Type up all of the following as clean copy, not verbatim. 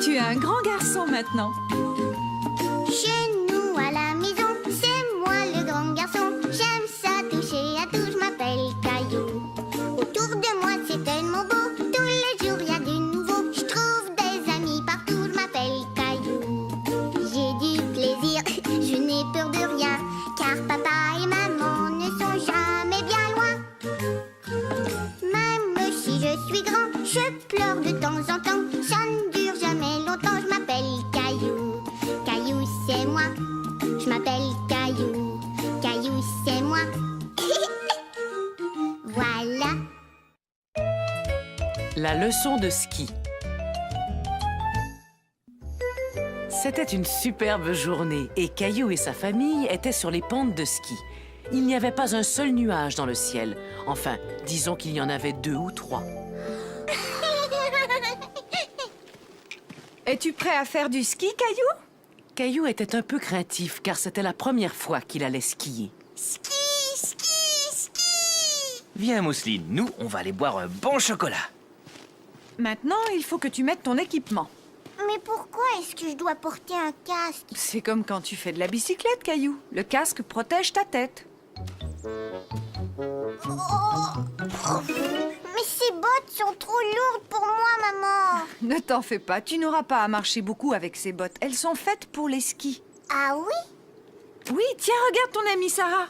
Tu es un grand garçon maintenant. Chez nous à la maison, c'est moi le grand garçon. J'aime ça toucher à tout, je m'appelle Caillou. Autour de moi c'est tellement beau, tous les jours il y a du nouveau. Je trouve des amis partout, je m'appelle Caillou. J'ai du plaisir, je n'ai peur de rien, car papa et maman ne sont jamais bien loin. Même si je suis grand, je pleure de temps en temps. Ça ne dure jamais longtemps, je m'appelle Caillou. Caillou, c'est moi. Je m'appelle Caillou. Caillou, c'est moi. Voilà. La leçon de ski. C'était une superbe journée et Caillou et sa famille étaient sur les pentes de ski. Il n'y avait pas un seul nuage dans le ciel. Enfin, disons qu'il y en avait 2 ou 3. Es-tu prêt à faire du ski, Caillou? Caillou était un peu craintif car c'était la première fois qu'il allait skier. Ski, ski, ski. Viens, Mousseline, nous, on va aller boire un bon chocolat. Maintenant, il faut que tu mettes ton équipement. Mais pourquoi est-ce que je dois porter un casque? C'est comme quand tu fais de la bicyclette, Caillou. Le casque protège ta tête. Mais ces bottes sont trop lourdes pour moi, maman. Ne t'en fais pas, tu n'auras pas à marcher beaucoup avec ces bottes. Elles sont faites pour les skis. Ah oui? Oui, tiens, regarde ton amie Sarah.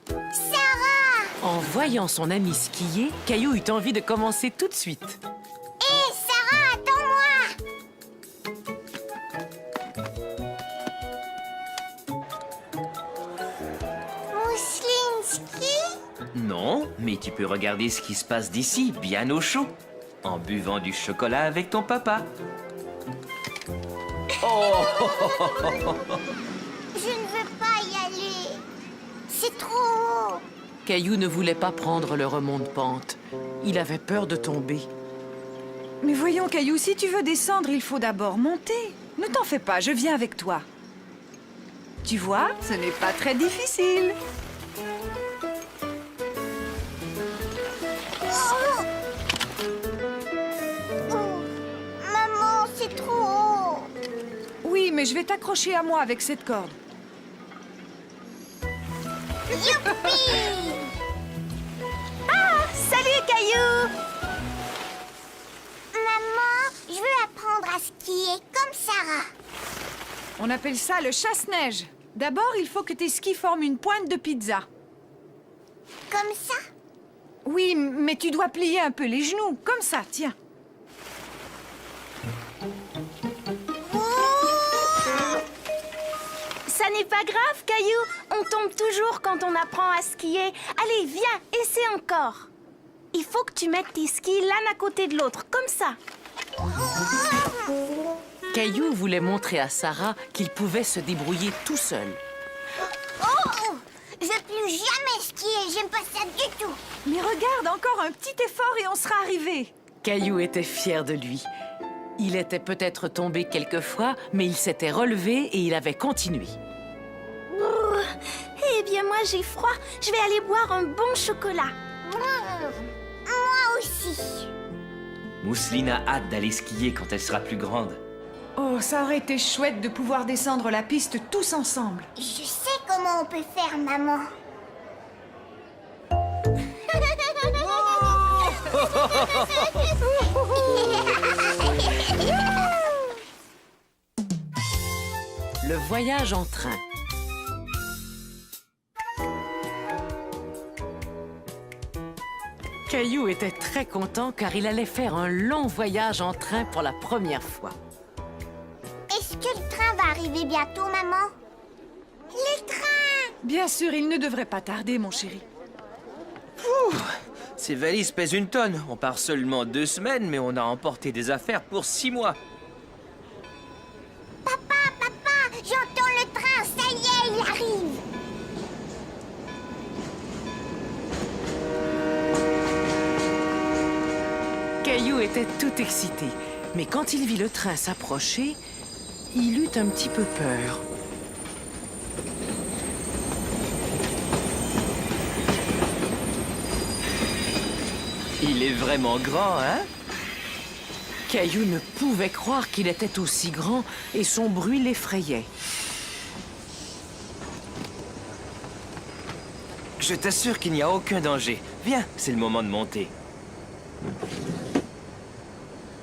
Sarah! En voyant son ami skier, Caillou eut envie de commencer tout de suite. Hé, Sarah, attends-moi! Mousseline ski? Non, mais tu peux regarder ce qui se passe d'ici, bien au chaud, en buvant du chocolat avec ton papa. Oh! Je ne veux pas y aller. C'est trop haut. Caillou ne voulait pas prendre le remonte-pente. Il avait peur de tomber. Mais voyons, Caillou, si tu veux descendre, il faut d'abord monter. Ne t'en fais pas, je viens avec toi. Tu vois, ce n'est pas très difficile. Oh, maman, c'est trop haut. Oui, mais je vais t'accrocher à moi avec cette corde. Youpi! Salut, Caillou! Maman, je veux apprendre à skier comme Sarah. On appelle ça le chasse-neige. D'abord, il faut que tes skis forment une pointe de pizza. Comme ça? Oui, mais tu dois plier un peu les genoux, comme ça, tiens. Ça n'est pas grave, Caillou. On tombe toujours quand on apprend à skier. Allez, viens, essaie encore. Il faut que tu mettes tes skis l'un à côté de l'autre, comme ça. Caillou voulait montrer à Sarah qu'il pouvait se débrouiller tout seul. Oh! Je veux plus jamais skier, j'aime pas ça du tout. Mais regarde, encore un petit effort et on sera arrivé. Caillou était fier de lui. Il était peut-être tombé quelquefois, mais il s'était relevé et il avait continué. Eh bien, moi, j'ai froid. Je vais aller boire un bon chocolat. Moi aussi. Mousseline a hâte d'aller skier quand elle sera plus grande. Oh, ça aurait été chouette de pouvoir descendre la piste tous ensemble. Je sais comment on peut faire, maman. Le voyage en train. Caillou était très content car il allait faire un long voyage en train pour la première fois. Est-ce que le train va arriver bientôt, maman? Le train! Bien sûr, il ne devrait pas tarder, mon chéri. Ces valises pèsent 1 tonne. On part seulement 2 semaines, mais on a emporté des affaires pour 6 mois. Papa, j'entends le train, ça y est, il arrive. Caillou était tout excité, mais quand il vit le train s'approcher, il eut un petit peu peur. Il est vraiment grand, hein? Caillou ne pouvait croire qu'il était aussi grand et son bruit l'effrayait. Je t'assure qu'il n'y a aucun danger. Viens, c'est le moment de monter.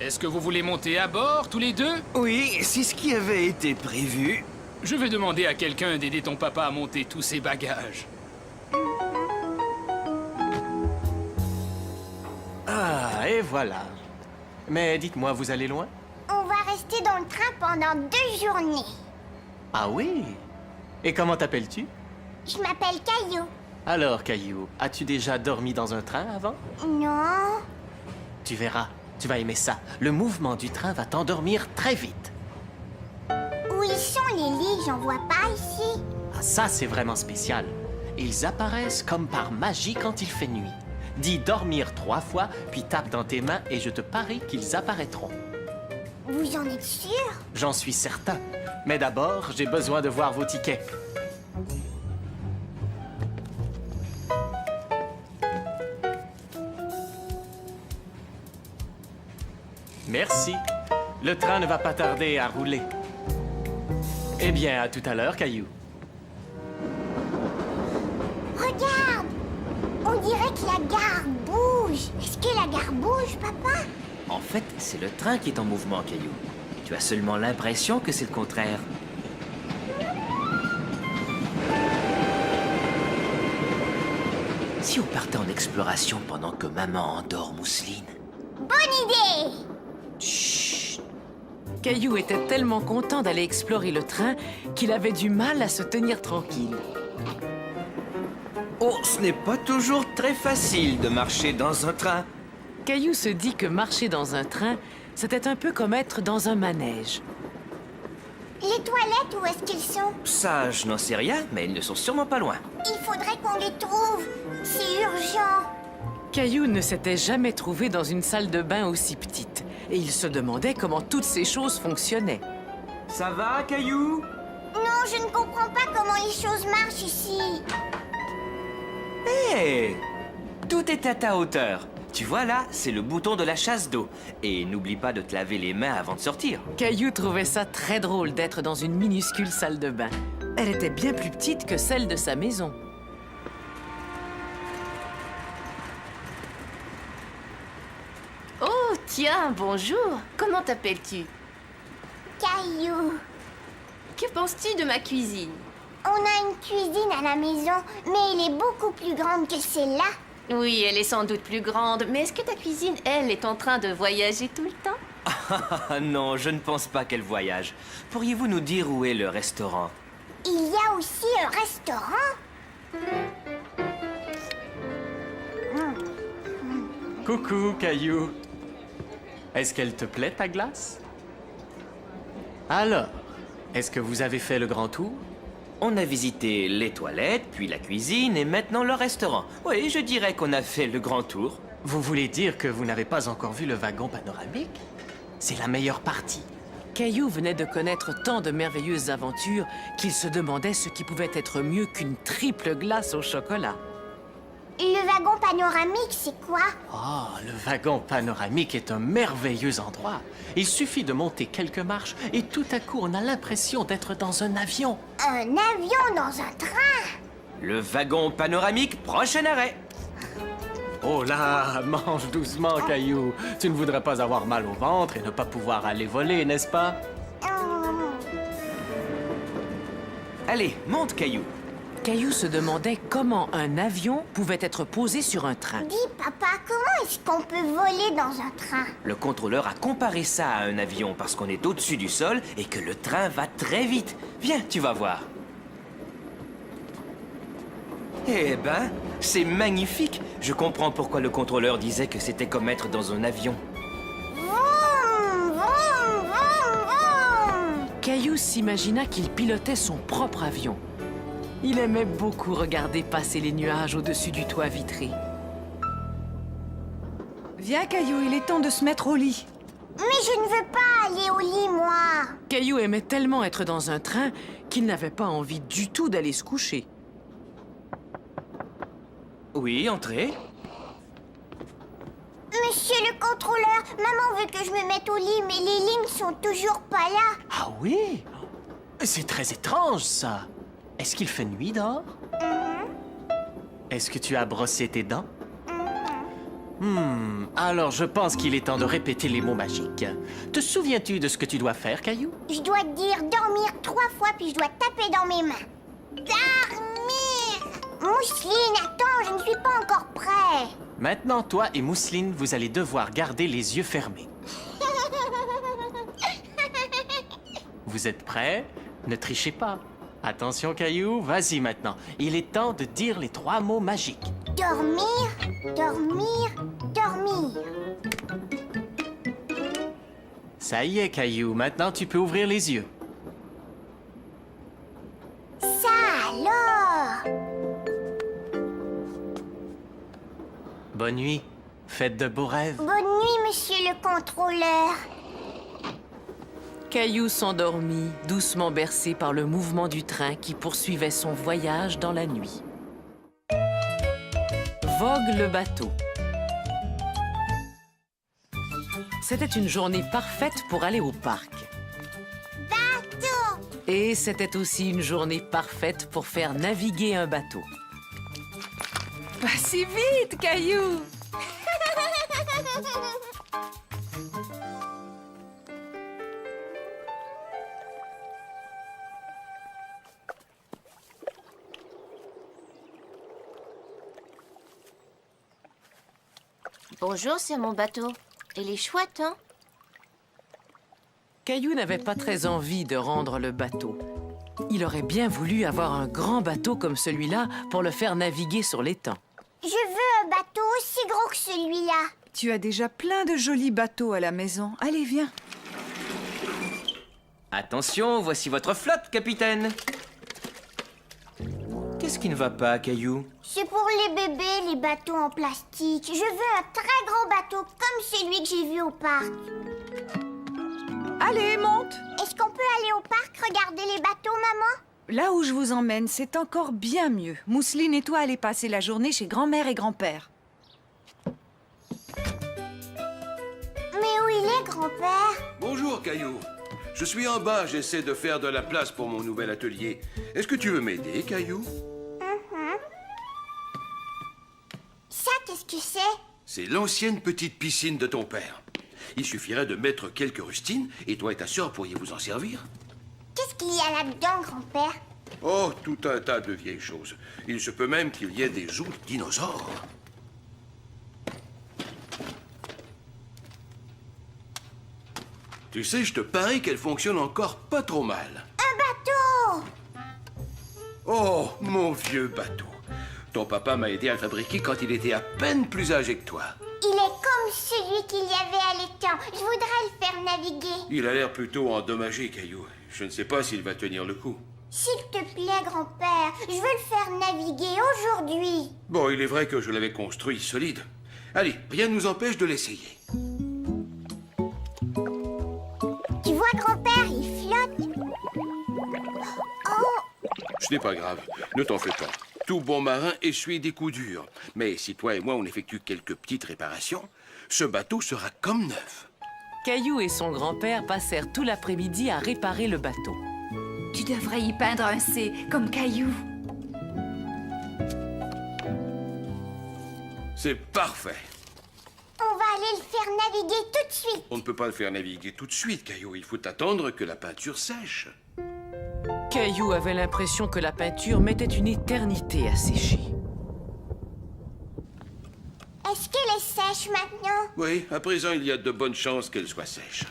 Est-ce que vous voulez monter à bord, tous les deux? Oui, c'est ce qui avait été prévu. Je vais demander à quelqu'un d'aider ton papa à monter tous ses bagages. Ah, et voilà. Mais dites-moi, vous allez loin? On va rester dans le train pendant 2 journées. Ah oui? Et comment t'appelles-tu? Je m'appelle Caillou. Alors, Caillou, as-tu déjà dormi dans un train avant? Non. Tu verras, tu vas aimer ça. Le mouvement du train va t'endormir très vite. Où ils sont les lits? J'en vois pas ici. Ah, ça, c'est vraiment spécial. Ils apparaissent comme par magie quand il fait nuit. Dis dormir 3 fois, puis tape dans tes mains et je te parie qu'ils apparaîtront. Vous en êtes sûr? J'en suis certain. Mais d'abord, j'ai besoin de voir vos tickets. Merci. Le train ne va pas tarder à rouler. Eh bien, à tout à l'heure, Caillou. Regarde! On dirait que la gare bouge. Est-ce que la gare bouge, papa? En fait, c'est le train qui est en mouvement, Caillou. Tu as seulement l'impression que c'est le contraire. Si on partait en exploration pendant que maman endort Mousseline. Bonne idée! Chut! Caillou était tellement content d'aller explorer le train qu'il avait du mal à se tenir tranquille. Oh, ce n'est pas toujours très facile de marcher dans un train. Caillou se dit que marcher dans un train, c'était un peu comme être dans un manège. Les toilettes, où est-ce qu'ils sont? Ça, je n'en sais rien, mais ils ne sont sûrement pas loin. Il faudrait qu'on les trouve. C'est urgent. Caillou ne s'était jamais trouvé dans une salle de bain aussi petite, et il se demandait comment toutes ces choses fonctionnaient. Ça va, Caillou? Non, je ne comprends pas comment les choses marchent ici. Hé! Tout est à ta hauteur. Tu vois là, c'est le bouton de la chasse d'eau. Et n'oublie pas de te laver les mains avant de sortir. Caillou trouvait ça très drôle d'être dans une minuscule salle de bain. Elle était bien plus petite que celle de sa maison. Oh, tiens, bonjour. Comment t'appelles-tu? Caillou. Que penses-tu de ma cuisine? On a une cuisine à la maison, mais elle est beaucoup plus grande que celle-là. Oui, elle est sans doute plus grande, mais est-ce que ta cuisine, elle, est en train de voyager tout le temps? Ah non, je ne pense pas qu'elle voyage. Pourriez-vous nous dire où est le restaurant? Il y a aussi un restaurant. Coucou, Caillou. Est-ce qu'elle te plaît, ta glace? Alors, est-ce que vous avez fait le grand tour? On a visité les toilettes, puis la cuisine et maintenant le restaurant. Oui, je dirais qu'on a fait le grand tour. Vous voulez dire que vous n'avez pas encore vu le wagon panoramique? C'est la meilleure partie. Caillou venait de connaître tant de merveilleuses aventures qu'il se demandait ce qui pouvait être mieux qu'une triple glace au chocolat. Le wagon panoramique, c'est quoi? Ah, le wagon panoramique est un merveilleux endroit. Il suffit de monter quelques marches et tout à coup, on a l'impression d'être dans un avion. Un avion dans un train? Le wagon panoramique, prochain arrêt. Oh là, mange doucement, Caillou. Tu ne voudrais pas avoir mal au ventre et ne pas pouvoir aller voler, n'est-ce pas? Allez, monte, Caillou. Caillou se demandait comment un avion pouvait être posé sur un train. Dis, papa, comment est-ce qu'on peut voler dans un train? Le contrôleur a comparé ça à un avion parce qu'on est au-dessus du sol et que le train va très vite. Viens, tu vas voir. Eh ben, c'est magnifique. Je comprends pourquoi le contrôleur disait que c'était comme être dans un avion. Vroom, vroom, vroom, vroom. Caillou s'imagina qu'il pilotait son propre avion. Il aimait beaucoup regarder passer les nuages au-dessus du toit vitré. Viens, Caillou, il est temps de se mettre au lit. Mais je ne veux pas aller au lit, moi. Caillou aimait tellement être dans un train qu'il n'avait pas envie du tout d'aller se coucher. Oui, entrez. Monsieur Monsieur le contrôleur, maman veut que je me mette au lit, mais les lignes sont toujours pas là. Ah oui? C'est très étrange, ça. Est-ce qu'il fait nuit dehors? Est-ce que tu as brossé tes dents? Alors je pense qu'il est temps de répéter les mots magiques. Te souviens-tu de ce que tu dois faire, Caillou? Je dois dire dormir 3 fois, puis je dois taper dans mes mains. Dormir! Mousseline, attends, je ne suis pas encore prêt. Maintenant, toi et Mousseline, vous allez devoir garder les yeux fermés. Vous êtes prêts? Ne trichez pas. Attention, Caillou, vas-y maintenant. Il est temps de dire les 3 mots magiques. Dormir, dormir, dormir. Ça y est, Caillou, maintenant tu peux ouvrir les yeux. Ça alors! Bonne nuit. Faites de beaux rêves. Bonne nuit, monsieur le contrôleur. Caillou s'endormit, doucement bercé par le mouvement du train qui poursuivait son voyage dans la nuit. Vogue le bateau. C'était une journée parfaite pour aller au parc. Bateau! Et c'était aussi une journée parfaite pour faire naviguer un bateau. Pas si vite, Caillou! Bonjour, c'est mon bateau. Il est chouette, hein? Caillou n'avait pas très envie de rendre le bateau. Il aurait bien voulu avoir un grand bateau comme celui-là pour le faire naviguer sur l'étang. Je veux un bateau aussi gros que celui-là. Tu as déjà plein de jolis bateaux à la maison. Allez, viens. Attention, voici votre flotte, capitaine. Qu'est-ce qui ne va pas, Caillou? C'est pour les bébés, les bateaux en plastique. Je veux un très grand bateau comme celui que j'ai vu au parc. Allez, monte! Est-ce qu'on peut aller au parc regarder les bateaux, maman? Là où je vous emmène, c'est encore bien mieux. Mousseline et toi allez passer la journée chez grand-mère et grand-père. Mais où il est, grand-père? Bonjour, Caillou. Je suis en bas, j'essaie de faire de la place pour mon nouvel atelier. Est-ce que tu veux m'aider, Caillou? Ça, qu'est-ce que c'est? C'est l'ancienne petite piscine de ton père. Il suffirait de mettre quelques rustines et toi et ta sœur pourriez vous en servir. Qu'est-ce qu'il y a là-dedans, grand-père? Oh, tout un tas de vieilles choses. Il se peut même qu'il y ait des os de dinosaures. Tu sais, je te parie qu'elle fonctionne encore pas trop mal. Un bateau! Oh, mon vieux bateau. Ton papa m'a aidé à le fabriquer quand il était à peine plus âgé que toi. Il est comme celui qu'il y avait à l'étang. Je voudrais le faire naviguer. Il a l'air plutôt endommagé, Caillou. Je ne sais pas s'il va tenir le coup. S'il te plaît, grand-père, je veux le faire naviguer aujourd'hui. Bon, il est vrai que je l'avais construit solide. Allez, rien ne nous empêche de l'essayer. Tu vois, grand-père, il flotte. Oh, Ce n'est pas grave, ne t'en fais pas. Tout bon marin essuie des coups durs. Mais si toi et moi on effectue quelques petites réparations, ce bateau sera comme neuf. Caillou et son grand-père passèrent tout l'après-midi à réparer le bateau. Tu devrais y peindre un C, comme Caillou. C'est parfait. on va aller le faire naviguer tout de suite. On ne peut pas le faire naviguer tout de suite, Caillou. Il faut attendre que la peinture sèche. Caillou avait l'impression que la peinture mettait une éternité à sécher. Est-ce qu'elle est sèche maintenant? Oui, à présent, il y a de bonnes chances qu'elle soit sèche.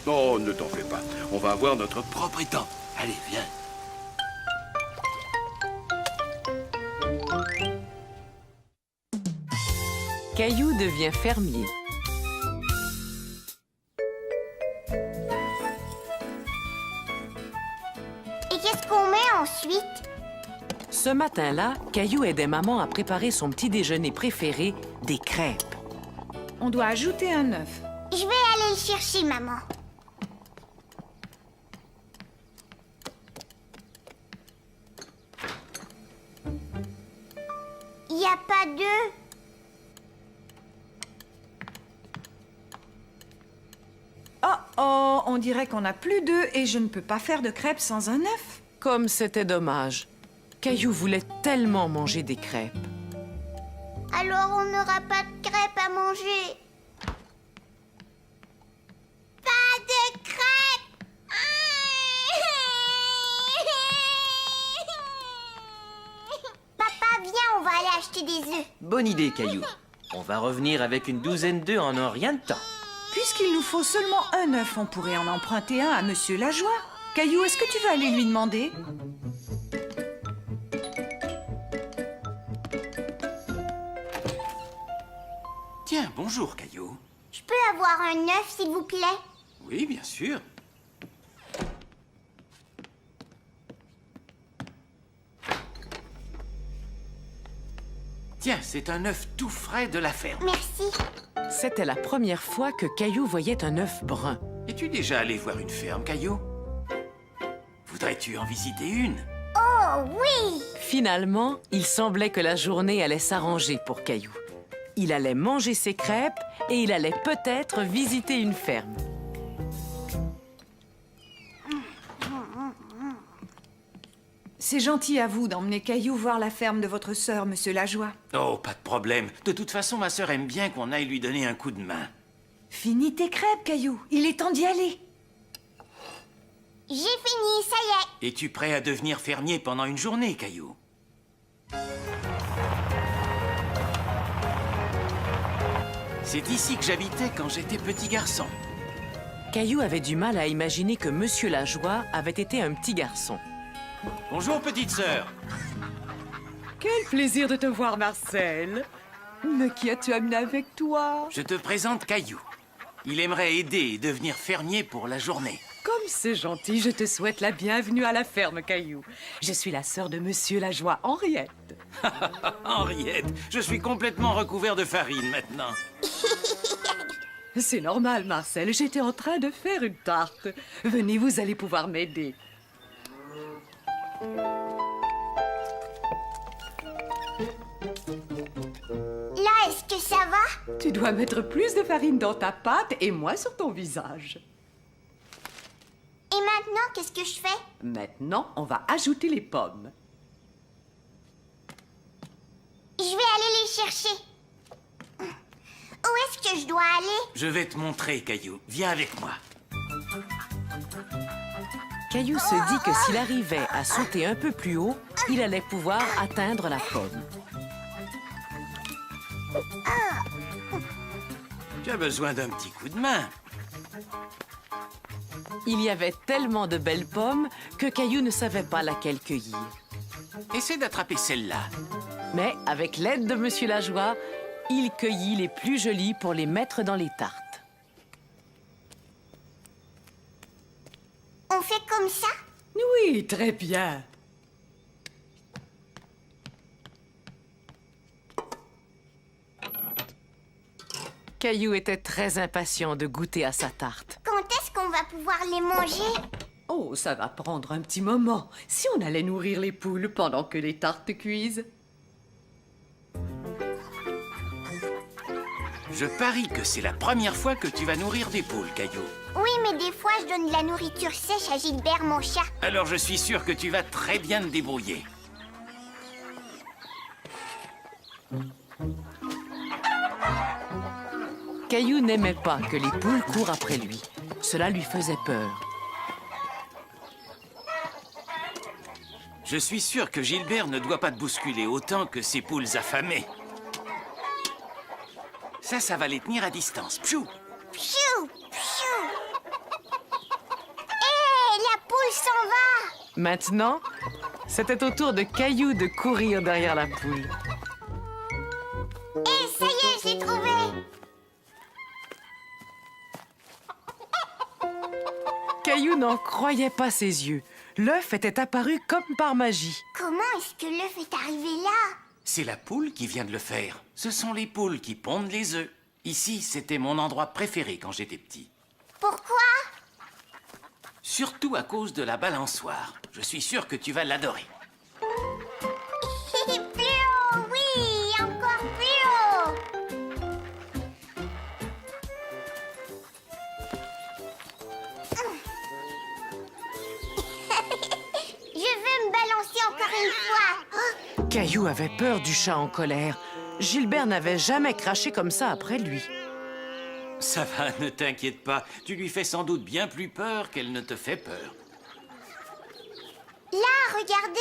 Oh, ne t'en fais pas. On va avoir notre propre étang. Allez, viens. Caillou devient fermier. Et qu'est-ce qu'on met ensuite? Ce matin-là, Caillou aidait maman à préparer son petit déjeuner préféré, des crêpes. On doit ajouter un œuf. Je vais aller le chercher, maman. Y a pas d'œufs. Oh oh, on dirait qu'on n'a plus d'œufs et je ne peux pas faire de crêpes sans un œuf. Comme c'était dommage. Caillou voulait tellement manger des crêpes. Alors on n'aura pas de crêpes à manger. Pas de crêpes. Papa, viens, on va aller acheter des œufs. Bonne idée, Caillou. On va revenir avec une douzaine d'œufs en un rien de temps. Puisqu'il nous faut seulement un œuf, on pourrait en emprunter un à Monsieur Lajoie. Caillou, est-ce que tu veux aller lui demander? Tiens, bonjour, Caillou. Je peux avoir un œuf, s'il vous plaît? Oui, bien sûr. Tiens, c'est un œuf tout frais de la ferme. Merci. C'était la première fois que Caillou voyait un œuf brun. Es-tu déjà allé voir une ferme, Caillou? Voudrais-tu en visiter une? Oh oui! Finalement, il semblait que la journée allait s'arranger pour Caillou. Il allait manger ses crêpes et il allait peut-être visiter une ferme. C'est gentil à vous d'emmener Caillou voir la ferme de votre sœur, Monsieur Lajoie. Oh, pas de problème. De toute façon, ma sœur aime bien qu'on aille lui donner un coup de main. Finis tes crêpes, Caillou. Il est temps d'y aller. J'ai fini, ça y est. Es-tu prêt à devenir fermier pendant une journée, Caillou? C'est ici que j'habitais quand j'étais petit garçon. Caillou avait du mal à imaginer que Monsieur Lajoie avait été un petit garçon. Bonjour, petite sœur. Quel plaisir de te voir, Marcel. Mais qui as-tu amené avec toi? Je te présente Caillou. Il aimerait aider et devenir fermier pour la journée. Comme c'est gentil, je te souhaite la bienvenue à la ferme, Caillou. Je suis la sœur de Monsieur Lajoie, Henriette. Henriette, je suis complètement recouvert de farine maintenant. C'est normal, Marcel, j'étais en train de faire une tarte. Venez, vous allez pouvoir m'aider. Là, est-ce que ça va? Tu dois mettre plus de farine dans ta pâte et moins sur ton visage. Et maintenant, qu'est-ce que je fais? Maintenant, on va ajouter les pommes. Je vais aller les chercher. Où est-ce que je dois aller? Je vais te montrer, Caillou. Viens avec moi. Caillou se dit que s'il arrivait à sauter un peu plus haut, il allait pouvoir atteindre la pomme. Tu as besoin d'un petit coup de main. Il y avait tellement de belles pommes que Caillou ne savait pas laquelle cueillir. Essaie d'attraper celle-là. Mais avec l'aide de Monsieur Lajoie, il cueillit les plus jolies pour les mettre dans les tartes. On fait comme ça? Oui, très bien. Caillou était très impatient de goûter à sa tarte. Quand est-ce qu'on va pouvoir les manger? Oh, ça va prendre un petit moment. Si on allait nourrir les poules pendant que les tartes cuisent. Je parie que c'est la première fois que tu vas nourrir des poules, Caillou. Oui, mais des fois, je donne de la nourriture sèche à Gilbert, mon chat. Alors je suis sûr que tu vas très bien te débrouiller. Caillou n'aimait pas que les poules courent après lui. Cela lui faisait peur. Je suis sûr que Gilbert ne doit pas te bousculer autant que ces poules affamées. Ça va les tenir à distance. Pfiou! Pfiou! Pfiou! Hé, la poule s'en va! Maintenant, c'était au tour de Caillou de courir derrière la poule. Hé, ça y est, je l'ai trouvé! Caillou n'en croyait pas ses yeux. L'œuf était apparu comme par magie. Comment est-ce que l'œuf est arrivé là? C'est la poule qui vient de le faire. Ce sont les poules qui pondent les œufs. Ici, c'était mon endroit préféré quand j'étais petit. Pourquoi? Surtout à cause de la balançoire. Je suis sûr que tu vas l'adorer. Plus haut, oui, un Caillou avait peur du chat en colère. Gilbert n'avait jamais craché comme ça après lui. Ça va, ne t'inquiète pas. Tu lui fais sans doute bien plus peur qu'elle ne te fait peur. Là, regardez.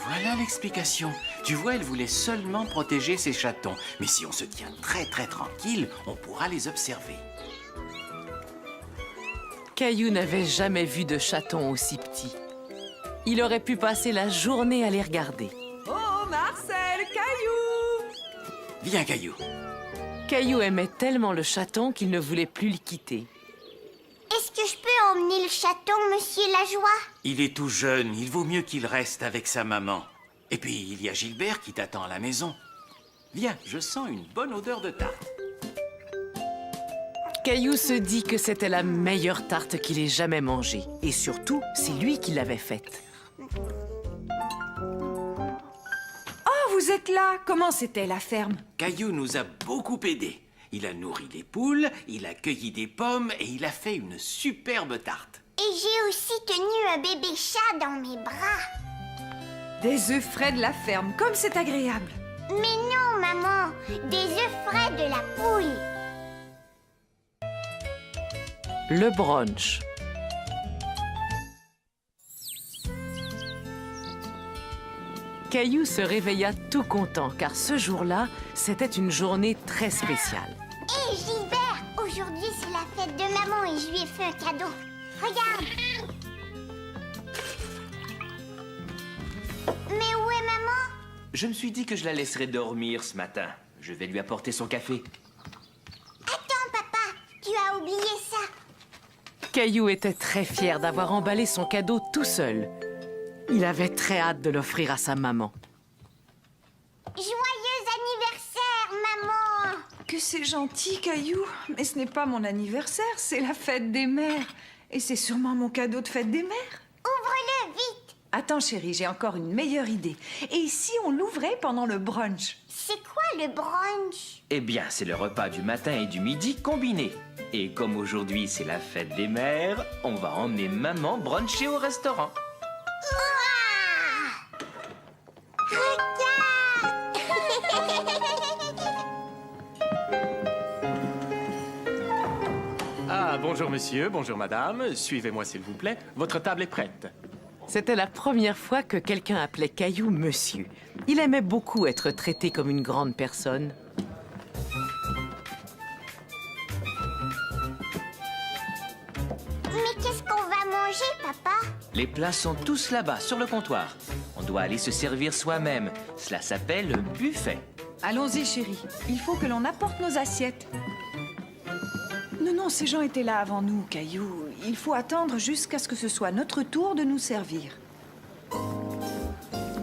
Voilà l'explication. Tu vois, elle voulait seulement protéger ses chatons. Mais si on se tient très tranquille, on pourra les observer. Caillou n'avait jamais vu de chaton aussi petit. Il aurait pu passer la journée à les regarder. Oh, Marcel, Caillou! Viens, Caillou. Caillou aimait tellement le chaton qu'il ne voulait plus le quitter. Est-ce que je peux emmener le chaton, monsieur Lajoie? Il est tout jeune, il vaut mieux qu'il reste avec sa maman. Et puis, il y a Gilbert qui t'attend à la maison. Viens, je sens une bonne odeur de tarte. Caillou se dit que c'était la meilleure tarte qu'il ait jamais mangée. Et surtout, c'est lui qui l'avait faite. Oh, vous êtes là! Comment c'était la ferme? Caillou nous a beaucoup aidés. Il a nourri les poules, il a cueilli des pommes et il a fait une superbe tarte. Et j'ai aussi tenu un bébé chat dans mes bras. Des œufs frais de la ferme, comme c'est agréable. Mais non, maman, des œufs frais de la poule. Le brunch. Caillou se réveilla tout content, car ce jour-là, c'était une journée très spéciale. Hé, Gilbert, aujourd'hui c'est la fête de maman et je lui ai fait un cadeau. Regarde. Mais où est maman? Je me suis dit que je la laisserais dormir ce matin. Je vais lui apporter son café. Attends, papa, tu as oublié ça. Caillou était très fier d'avoir emballé son cadeau tout seul. Il avait très hâte de l'offrir à sa maman. Joyeux anniversaire, maman! Que c'est gentil, Caillou. Mais ce n'est pas mon anniversaire, c'est la fête des mères. Et c'est sûrement mon cadeau de fête des mères. Ouvre-le vite! Attends, chérie, j'ai encore une meilleure idée. Et si on l'ouvrait pendant le brunch? C'est quoi le brunch? Eh bien, c'est le repas du matin et du midi combiné. Et comme aujourd'hui c'est la fête des mères, on va emmener maman bruncher au restaurant. Ah, bonjour monsieur, bonjour madame. Suivez-moi s'il vous plaît. Votre table est prête. C'était la première fois que quelqu'un appelait Caillou monsieur. Il aimait beaucoup être traité comme une grande personne. Mais qu'est-ce qu'on va manger, papa? Les plats sont tous là-bas, sur le comptoir. On doit aller se servir soi-même. Cela s'appelle le buffet. Allons-y, chérie. Il faut que l'on apporte nos assiettes. Non, ces gens étaient là avant nous, Caillou. Il faut attendre jusqu'à ce que ce soit notre tour de nous servir.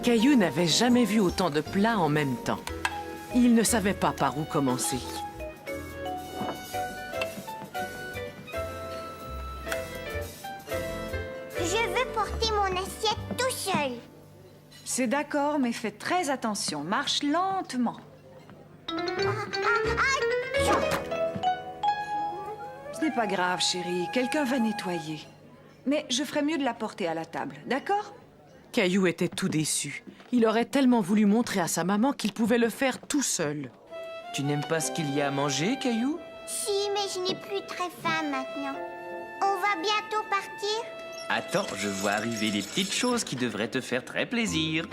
Caillou n'avait jamais vu autant de plats en même temps. Il ne savait pas par où commencer. Je veux porter mon assiette tout seul. C'est d'accord, mais fais très attention. Marche lentement. Ce n'est pas grave, chérie. Quelqu'un va nettoyer. Mais je ferais mieux de la porter à la table, d'accord? Caillou était tout déçu. Il aurait tellement voulu montrer à sa maman qu'il pouvait le faire tout seul. Tu n'aimes pas ce qu'il y a à manger, Caillou? Si, mais je n'ai plus très faim maintenant. On va bientôt partir? Attends, je vois arriver des petites choses qui devraient te faire très plaisir.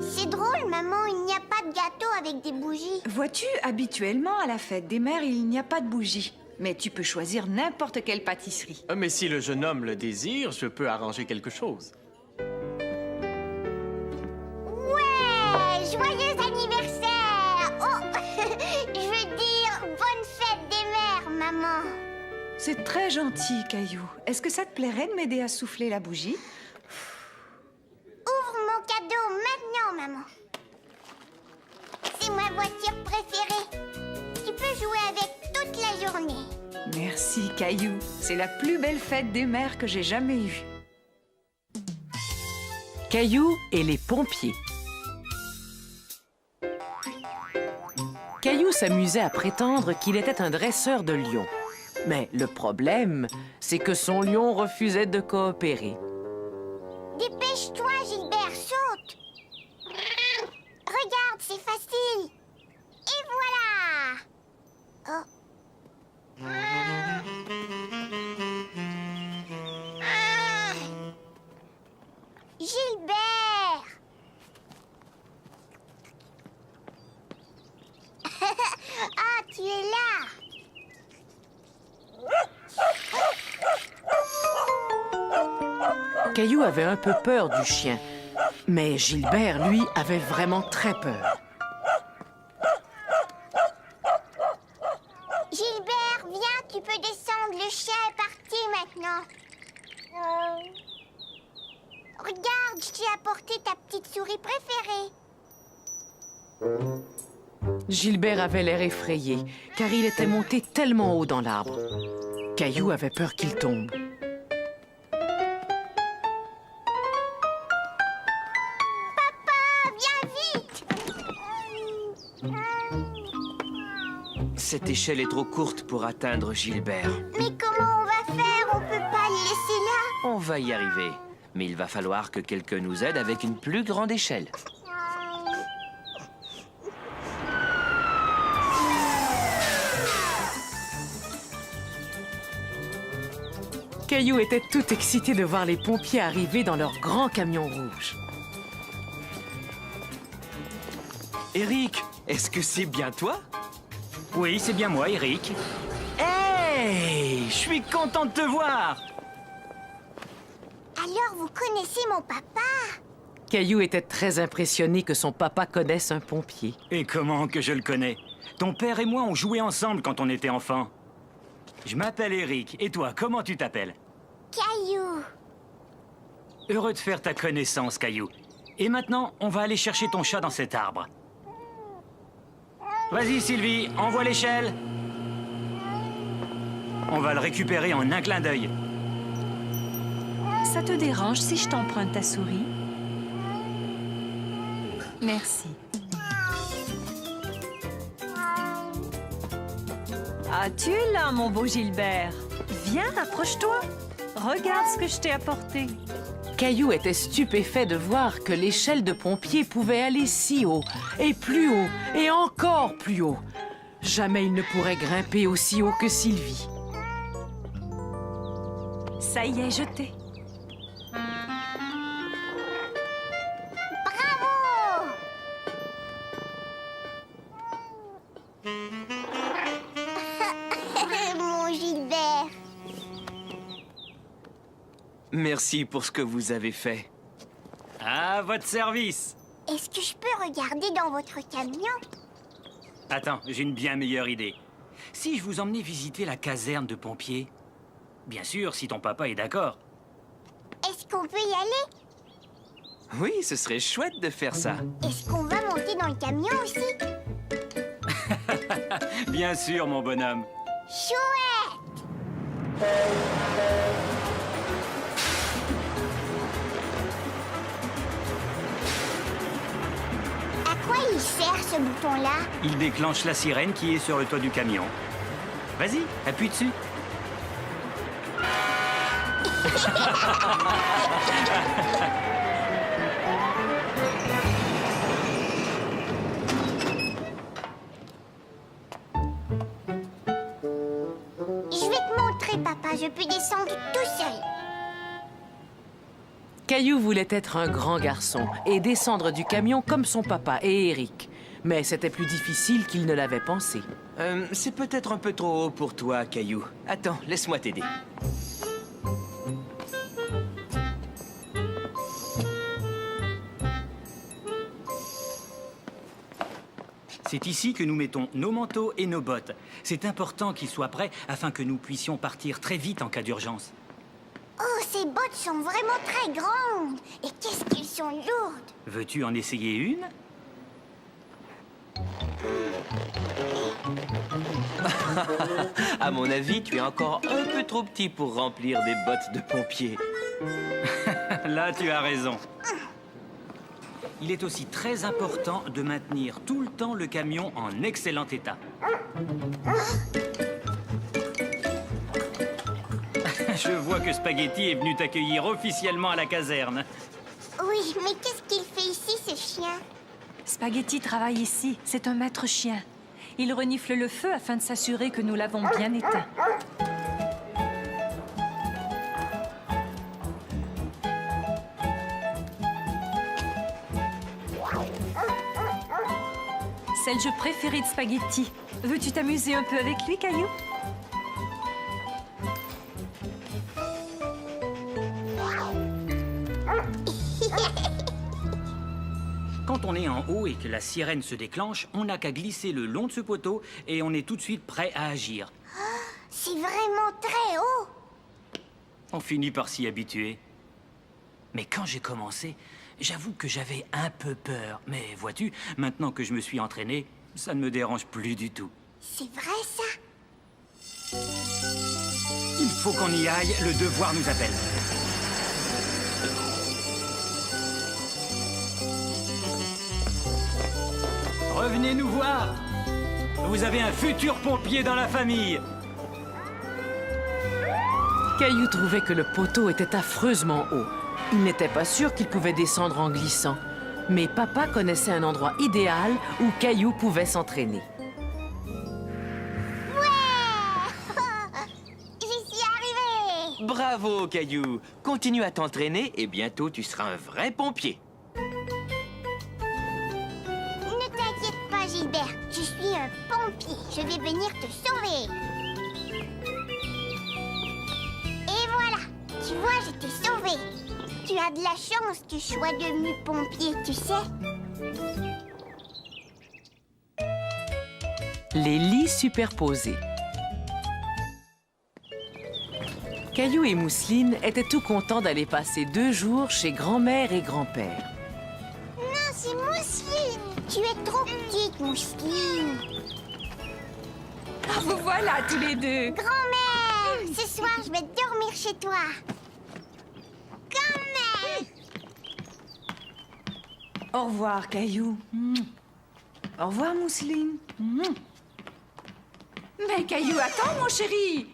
C'est drôle, maman, il n'y a pas de gâteau avec des bougies. Vois-tu, habituellement, à la fête des mères, il n'y a pas de bougies. Mais tu peux choisir n'importe quelle pâtisserie. Mais si le jeune homme le désire, je peux arranger quelque chose. Ouais! Joyeux anniversaire! Oh! Je veux dire, bonne fête des mères, maman. C'est très gentil, Caillou. Est-ce que ça te plairait de m'aider à souffler la bougie? Ouvre mon cadeau maintenant, maman. C'est ma voiture préférée. Tu peux jouer avec toute la journée. Merci, Caillou. C'est la plus belle fête des mères que j'ai jamais eue. Caillou et les pompiers. Caillou s'amusait à prétendre qu'il était un dresseur de lions. Mais le problème, c'est que son lion refusait de coopérer. Dépêche-toi, Gilbert, Caillou avait un peu peur du chien, mais Gilbert, lui, avait vraiment très peur. Gilbert, viens, tu peux descendre. Le chien est parti maintenant. Regarde, je t'ai apporté ta petite souris préférée. Gilbert avait l'air effrayé, car il était monté tellement haut dans l'arbre. Caillou avait peur qu'il tombe. Papa, viens vite. Cette échelle est trop courte pour atteindre Gilbert. Mais comment on va faire? On peut pas le laisser là. On va y arriver. Mais il va falloir que quelqu'un nous aide avec une plus grande échelle. Caillou était tout excité de voir les pompiers arriver dans leur grand camion rouge. Eric, est-ce que c'est bien toi? Oui, c'est bien moi, Eric. Hey! Je suis content de te voir! Alors, vous connaissez mon papa? Caillou était très impressionné que son papa connaisse un pompier. Et comment que je le connais? Ton père et moi, on jouait ensemble quand on était enfants. Je m'appelle Eric. Et toi, comment tu t'appelles? Caillou. Heureux de faire ta connaissance, Caillou. Et maintenant, on va aller chercher ton chat dans cet arbre. Vas-y, Sylvie, envoie l'échelle. On va le récupérer en un clin d'œil. Ça te dérange si je t'emprunte ta souris? Merci. Ah, tu es là, mon beau Gilbert. Viens, approche-toi. Regarde ce que je t'ai apporté. Caillou était stupéfait de voir que l'échelle de pompier pouvait aller si haut, et plus haut, et encore plus haut. Jamais il ne pourrait grimper aussi haut que Sylvie. Ça y est, jeté. Bravo! Mon Gilbert. Merci pour ce que vous avez fait. À votre service. Est-ce que je peux regarder dans votre camion? Attends, j'ai une bien meilleure idée. Si je vous emmenais visiter la caserne de pompiers? Bien sûr, si ton papa est d'accord. Est-ce qu'on peut y aller? Oui, ce serait chouette de faire ça. Est-ce qu'on va monter dans le camion aussi? Bien sûr, mon bonhomme. Chouette! À quoi il sert ce bouton-là? Il déclenche la sirène qui est sur le toit du camion. Vas-y, appuie dessus. Je vais te montrer, papa. Je peux descendre tout seul. Caillou voulait être un grand garçon et descendre du camion comme son papa et Eric. Mais c'était plus difficile qu'il ne l'avait pensé. C'est peut-être un peu trop haut pour toi, Caillou. Attends, laisse-moi t'aider. C'est ici que nous mettons nos manteaux et nos bottes. C'est important qu'ils soient prêts afin que nous puissions partir très vite en cas d'urgence. Oh, ces bottes sont vraiment très grandes. Et qu'est-ce qu'elles sont lourdes. Veux-tu en essayer une? À mon avis, tu es encore un peu trop petit pour remplir des bottes de pompier. Là, tu as raison. Il est aussi très important de maintenir tout le temps le camion en excellent état. Je vois que Spaghetti est venu t'accueillir officiellement à la caserne. Oui, mais qu'est-ce qu'il fait ici, ce chien? Spaghetti travaille ici. C'est un maître chien. Il renifle le feu afin de s'assurer que nous l'avons bien éteint. C'est le jeu préféré de Spaghetti. Veux-tu t'amuser un peu avec lui, Caillou? quand on est en haut et que la sirène se déclenche, on n'a qu'à glisser le long de ce poteau et on est tout de suite prêt à agir. C'est vraiment très haut. On finit par s'y habituer. Mais quand j'ai commencé, j'avoue que j'avais un peu peur. Mais vois-tu, maintenant que je me suis entraîné, ça ne me dérange plus du tout. C'est vrai ça? Il faut qu'on y aille, le devoir nous appelle. Revenez nous voir. Vous avez un futur pompier dans la famille. Caillou trouvait que le poteau était affreusement haut. Il n'était pas sûr qu'il pouvait descendre en glissant. Mais papa connaissait un endroit idéal où Caillou pouvait s'entraîner. J'y suis arrivée. Bravo, Caillou. Continue à t'entraîner et bientôt tu seras un vrai pompier. Ne t'inquiète pas, Gilbert. Je suis un pompier. Je vais venir te sauver. Et voilà. Tu vois, je t'ai sauvé. Tu as de la chance que je sois devenu pompier, tu sais. Les lits superposés. Caillou et Mousseline étaient tout contents d'aller passer 2 jours chez grand-mère et grand-père. Non, c'est Mousseline. Tu es trop petite, Mousseline. Ah, vous voilà tous les deux. Grand-mère, ce soir, je vais dormir chez toi. Grand-mère. Au revoir, Caillou. Au revoir, Mousseline. Mais Caillou, attends, mon chéri.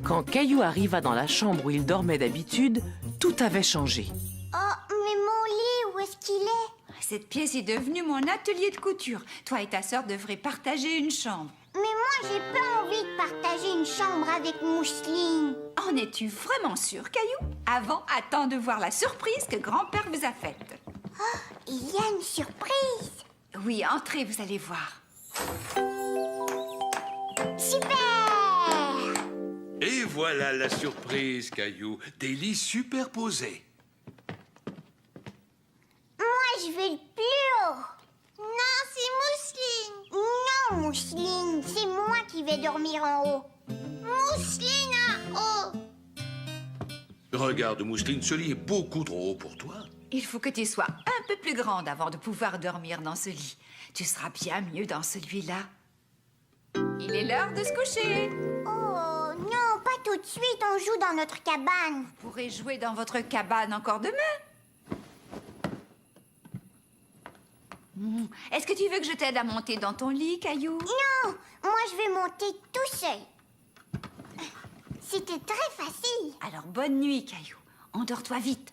Quand Caillou arriva dans la chambre où il dormait d'habitude, tout avait changé. Oh, mais mon lit, où est-ce qu'il est? Cette pièce est devenue mon atelier de couture. Toi et ta sœur devraient partager une chambre. Mais moi, j'ai pas envie de partager une chambre avec Mousseline. En es-tu vraiment sûr, Caillou? Avant, attends de voir la surprise que grand-père vous a faite. Oh, il y a une surprise. Oui, entrez, vous allez voir. Super! Et voilà la surprise, Caillou. Des lits superposés. Moi, je veux le plus haut. Non, c'est Mousseline. Non, Mousseline, c'est moi qui vais dormir en haut. Mousseline en haut. Regarde, Mousseline, ce lit est beaucoup trop haut pour toi. Il faut que tu sois un peu plus grande avant de pouvoir dormir dans ce lit. Tu seras bien mieux dans celui-là. Il est l'heure de se coucher. Oh, non, pas tout de suite, on joue dans notre cabane. Vous pourrez jouer dans votre cabane encore demain. Est-ce que tu veux que je t'aide à monter dans ton lit, Caillou? Non, moi je vais monter tout seul. C'était très facile. Alors bonne nuit, Caillou. Endors-toi vite.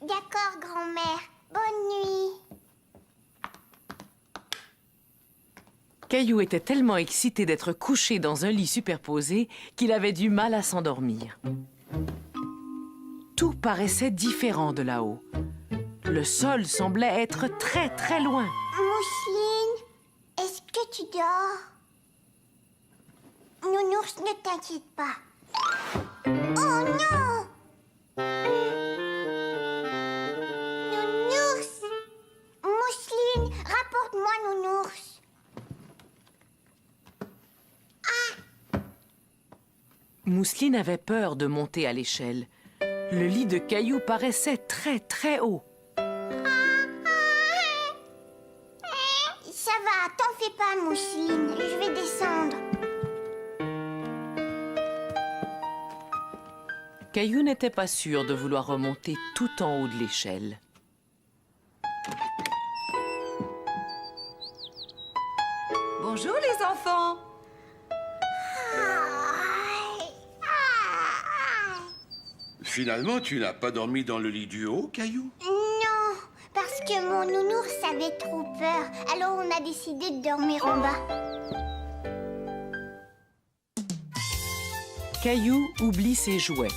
D'accord, grand-mère. Bonne nuit. Caillou était tellement excité d'être couché dans un lit superposé qu'il avait du mal à s'endormir. Tout paraissait différent de là-haut. Le sol semblait être très, très loin. Mousseline, est-ce que tu dors? Nounours, ne t'inquiète pas. Oh non! Nounours! Mousseline, rapporte-moi Nounours. Mousseline avait peur de monter à l'échelle. Le lit de Caillou paraissait très, très haut. Ça va, t'en fais pas, Mousseline. Je vais descendre. Caillou n'était pas sûr de vouloir remonter tout en haut de l'échelle. Bonjour, les enfants. Finalement, tu n'as pas dormi dans le lit du haut, Caillou? Non, parce que mon nounours avait trop peur. Alors on a décidé de dormir en bas. Caillou oublie ses jouets.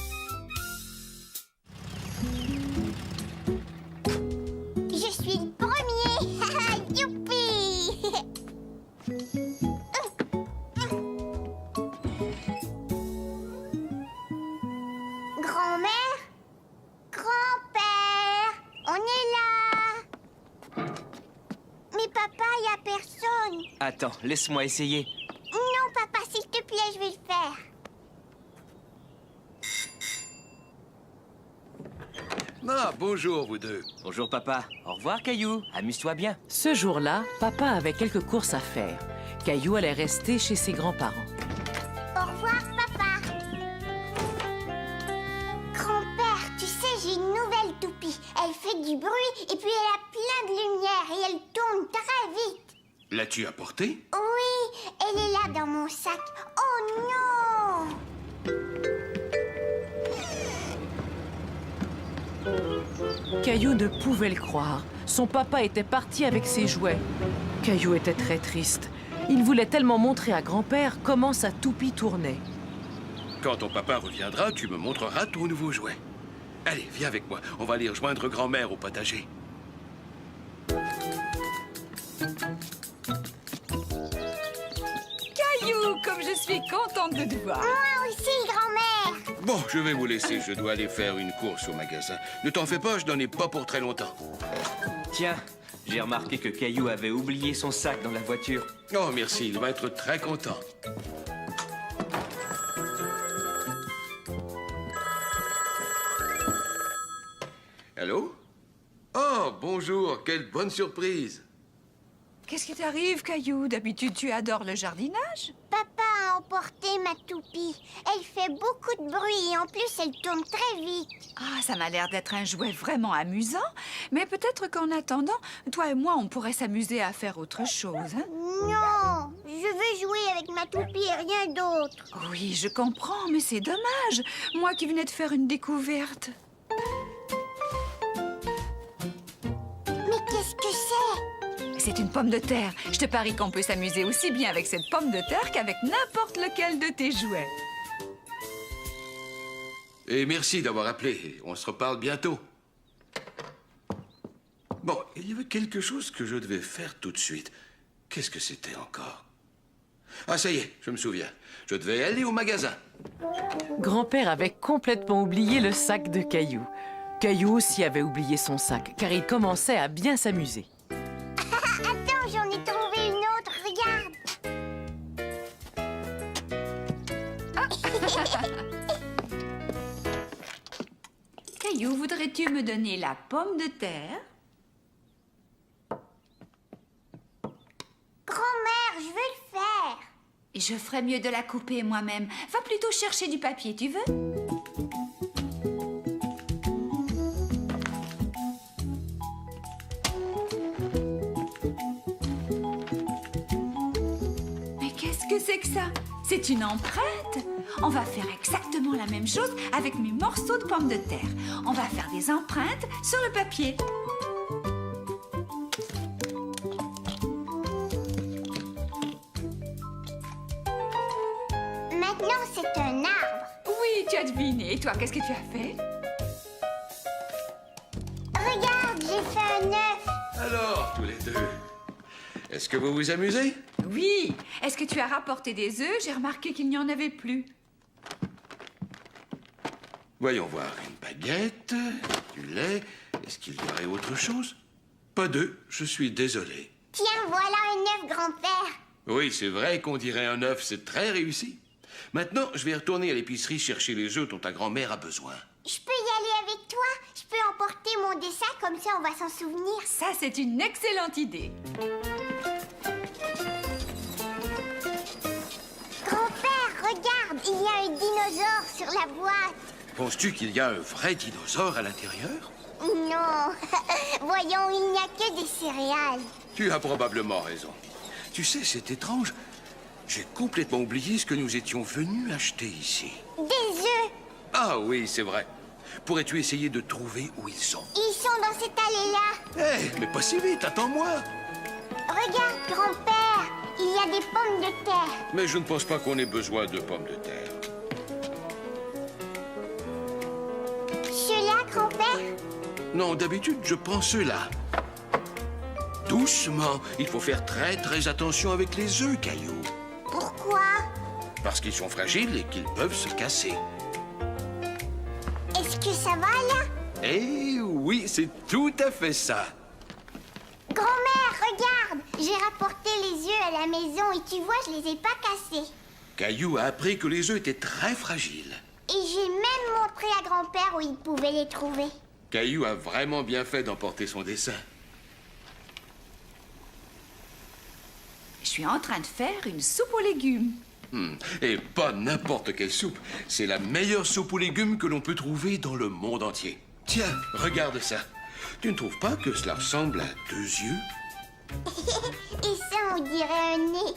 Je suis le premier. Youpi! Grand-mère? Grand-père? On est jaune. Attends, laisse-moi essayer. Non, papa, s'il te plaît, je vais le faire. Ah, bonjour, vous deux. Bonjour, papa. Au revoir, Caillou. Amuse-toi bien. Ce jour-là, papa avait quelques courses à faire. Caillou allait rester chez ses grands-parents. Au revoir, papa. Grand-père, tu sais, j'ai une nouvelle toupie. Elle fait du bruit et puis elle a plein de lumière et elle tourne très vite. L'as-tu apportée? Oui, elle est là dans mon sac. Oh non! Caillou ne pouvait le croire. Son papa était parti avec ses jouets. Caillou était très triste. Il voulait tellement montrer à grand-père comment sa toupie tournait. Quand ton papa reviendra, tu me montreras ton nouveau jouet. Allez, viens avec moi. On va aller rejoindre grand-mère au potager. Caillou, comme je suis contente de te voir. Moi aussi, grand-mère. Bon, je vais vous laisser. Je dois aller faire une course au magasin. Ne t'en fais pas, je n'en ai pas pour très longtemps. Tiens, j'ai remarqué que Caillou avait oublié son sac dans la voiture. Oh, merci. Il va être très content. Allô? Oh, bonjour. Quelle bonne surprise. Qu'est-ce qui t'arrive, Caillou? D'habitude, tu adores le jardinage. Papa a emporté ma toupie. Elle fait beaucoup de bruit et en plus, elle tourne très vite. Ah, ça m'a l'air d'être un jouet vraiment amusant. Mais peut-être qu'en attendant, toi et moi, on pourrait s'amuser à faire autre chose, hein? Non, je veux jouer avec ma toupie et rien d'autre. Oui, je comprends, mais c'est dommage. Moi qui venais de faire une découverte. Mais qu'est-ce que c'est? C'est une pomme de terre. Je te parie qu'on peut s'amuser aussi bien avec cette pomme de terre qu'avec n'importe lequel de tes jouets. Et merci d'avoir appelé. On se reparle bientôt. Bon, il y avait quelque chose que je devais faire tout de suite. Qu'est-ce que c'était encore? Ah, ça y est, je me souviens. Je devais aller au magasin. Grand-père avait complètement oublié le sac de Caillou. Caillou aussi avait oublié son sac, car il commençait à bien s'amuser. Attends, j'en ai trouvé une autre, regarde. Caillou, voudrais-tu me donner la pomme de terre? Grand-mère, je veux le faire. Je ferais mieux de la couper moi-même. Va plutôt chercher du papier, tu veux? Mais qu'est-ce que c'est que ça? C'est une empreinte. On va faire exactement la même chose avec mes morceaux de pommes de terre. On va faire des empreintes sur le papier. Maintenant, c'est un arbre. Oui, tu as deviné. Et toi, qu'est-ce que tu as fait? Regarde, j'ai fait un œuf. Alors, tous les deux, est-ce que vous vous amusez? Oui. Est-ce que tu as rapporté des œufs? J'ai remarqué qu'il n'y en avait plus. Voyons voir. Une baguette, du lait. Est-ce qu'il y aurait autre chose? Pas d'œufs, je suis désolé. Tiens, voilà un œuf, grand-père. Oui, c'est vrai qu'on dirait un œuf, c'est très réussi. Maintenant, je vais retourner à l'épicerie chercher les œufs dont ta grand-mère a besoin. Je peux y aller avec toi? Je peux emporter mon dessin, comme ça on va s'en souvenir. Ça, c'est une excellente idée. Grand-père, regarde, il y a un dinosaure sur la boîte. Penses-tu qu'il y a un vrai dinosaure à l'intérieur? Non, voyons, il n'y a que des céréales. Tu as probablement raison. Tu sais, c'est étrange. J'ai complètement oublié ce que nous étions venus acheter ici. Des œufs. Ah oui, c'est vrai. Pourrais-tu essayer de trouver où ils sont? Ils sont dans cette allée-là. Hé, mais pas si vite, attends-moi. Regarde, grand-père, il y a des pommes de terre. Mais je ne pense pas qu'on ait besoin de pommes de terre. Ceux-là, grand-père? Non, d'habitude, je prends ceux-là. Doucement. Il faut faire très attention avec les œufs, Caillou. Pourquoi? Parce qu'ils sont fragiles et qu'ils peuvent se casser. Est-ce que ça va, là? Eh oui, c'est tout à fait ça. Grand-mère, regarde, j'ai rapporté les œufs la maison et tu vois, je les ai pas cassés. Caillou a appris que les œufs étaient très fragiles. Et j'ai même montré à grand-père où il pouvait les trouver. Caillou a vraiment bien fait d'emporter son dessin. Je suis en train de faire une soupe aux légumes. Et pas n'importe quelle soupe. C'est la meilleure soupe aux légumes que l'on peut trouver dans le monde entier. Tiens, regarde ça. Tu ne trouves pas que cela ressemble à 2 yeux? Et ça, on dirait un nez.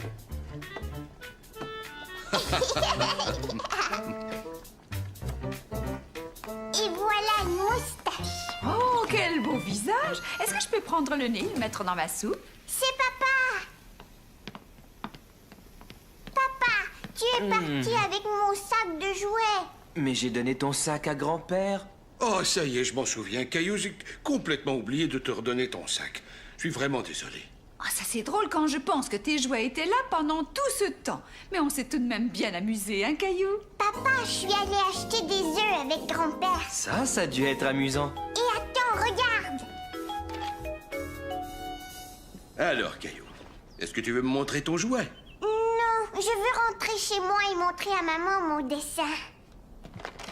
Et voilà une moustache. Oh, quel beau visage! Est-ce que je peux prendre le nez et le mettre dans ma soupe? C'est papa. Papa, tu es parti avec mon sac de jouets. Mais j'ai donné ton sac à grand-père. Oh, ça y est, je m'en souviens. Caillou, j'ai complètement oublié de te redonner ton sac. Je suis vraiment désolé. Ah, ça c'est drôle quand je pense que tes jouets étaient là pendant tout ce temps. Mais on s'est tout de même bien amusé, hein, Caillou? Papa, je suis allée acheter des œufs avec grand-père. Ça a dû être amusant. Et attends, regarde. Alors, Caillou, est-ce que tu veux me montrer ton jouet? Non, je veux rentrer chez moi et montrer à maman mon dessin.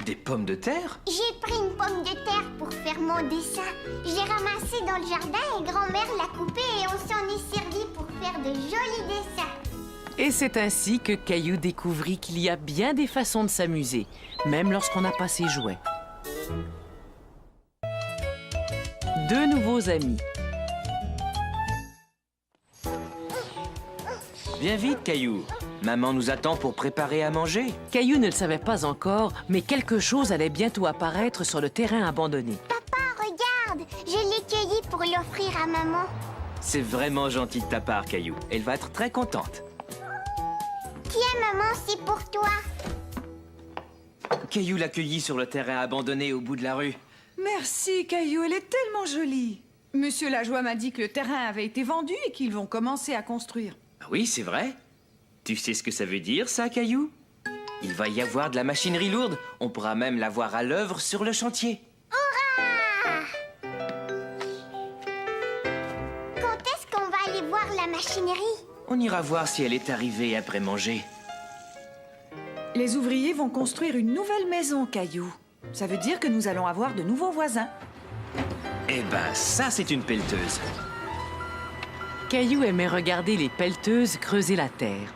Des pommes de terre? J'ai pris une pomme de terre pour faire mon dessin. Je l'ai ramassée dans le jardin et grand-mère l'a coupée et on s'en est servi pour faire de jolis dessins. Et c'est ainsi que Caillou découvrit qu'il y a bien des façons de s'amuser, même lorsqu'on n'a pas ses jouets. 2 nouveaux amis. Viens vite, Caillou. Maman nous attend pour préparer à manger. Caillou ne le savait pas encore, mais quelque chose allait bientôt apparaître sur le terrain abandonné. Papa, regarde, je l'ai cueilli pour l'offrir à maman. C'est vraiment gentil de ta part, Caillou. Elle va être très contente. Tiens, maman, c'est pour toi. Caillou l'a cueillie sur le terrain abandonné au bout de la rue. Merci, Caillou, elle est tellement jolie. Monsieur Lajoie m'a dit que le terrain avait été vendu et qu'ils vont commencer à construire. Oui, c'est vrai. Tu sais ce que ça veut dire, ça, Caillou? Il va y avoir de la machinerie lourde. On pourra même la voir à l'œuvre sur le chantier. Hurrah! Quand est-ce qu'on va aller voir la machinerie? On ira voir si elle est arrivée après manger. Les ouvriers vont construire une nouvelle maison, Caillou. Ça veut dire que nous allons avoir de nouveaux voisins. Eh ben, ça, c'est une pelleteuse. Caillou aimait regarder les pelleteuses creuser la terre.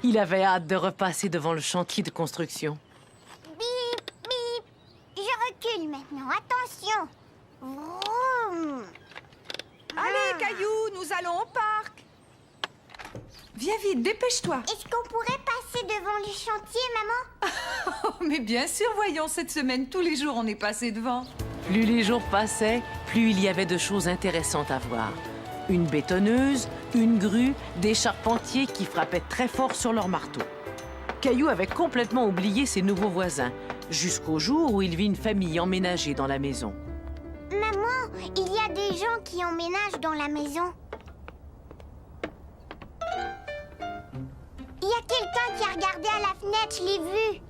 Il avait hâte de repasser devant le chantier de construction. Bip, bip. Je recule maintenant. Attention. Vroom. Allez, Caillou, nous allons au parc. Viens vite, dépêche-toi. Est-ce qu'on pourrait passer devant le chantier, maman? Oh, mais bien sûr, voyons, cette semaine, tous les jours, on est passé devant. Plus les jours passaient, plus il y avait de choses intéressantes à voir. Une bétonneuse, une grue, des charpentiers qui frappaient très fort sur leur marteau. Caillou avait complètement oublié ses nouveaux voisins, jusqu'au jour où il vit une famille emménager dans la maison. Maman, il y a des gens qui emménagent dans la maison. Il y a quelqu'un qui a regardé à la fenêtre, je l'ai vu.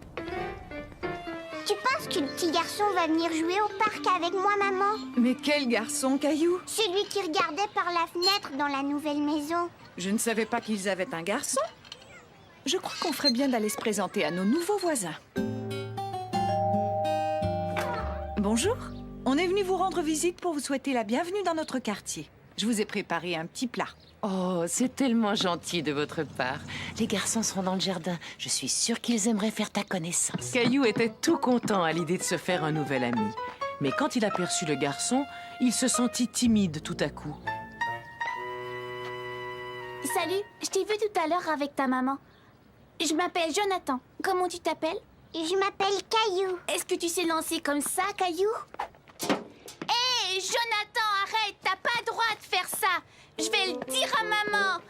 Tu penses que le petit garçon va venir jouer au parc avec moi, maman? Mais quel garçon, Caillou? Celui qui regardait par la fenêtre dans la nouvelle maison. Je ne savais pas qu'ils avaient un garçon. Je crois qu'on ferait bien d'aller se présenter à nos nouveaux voisins. Bonjour. On est venu vous rendre visite pour vous souhaiter la bienvenue dans notre quartier. Je vous ai préparé un petit plat. Oh, c'est tellement gentil de votre part. Les garçons seront dans le jardin. Je suis sûre qu'ils aimeraient faire ta connaissance. Caillou était tout content à l'idée de se faire un nouvel ami. Mais quand il aperçut le garçon, il se sentit timide tout à coup. Salut, je t'ai vu tout à l'heure avec ta maman. Je m'appelle Jonathan. Comment tu t'appelles? Je m'appelle Caillou. Est-ce que tu sais lancer comme ça, Caillou? Hé, Jonathan, arrête! T'as pas le droit de faire ça! Je vais le dire à maman!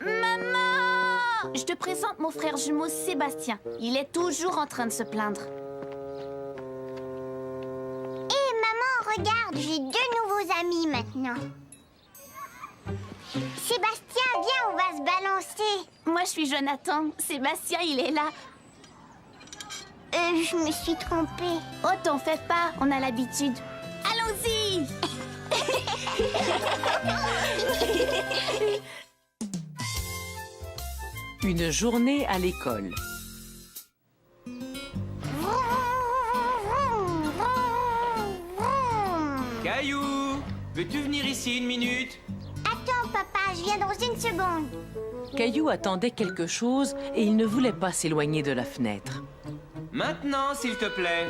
Maman! Je te présente mon frère jumeau Sébastien. Il est toujours en train de se plaindre. Hé, maman, regarde, j'ai 2 nouveaux amis maintenant. Sébastien, viens, on va se balancer. Moi, je suis Jonathan. Sébastien, il est là. Je me suis trompée. Oh, t'en fais pas, on a l'habitude. Allons-y! Une journée à l'école. Caillou, veux-tu venir ici une minute? Attends, papa, je viens dans une seconde. Caillou attendait quelque chose et il ne voulait pas s'éloigner de la fenêtre. Maintenant, s'il te plaît.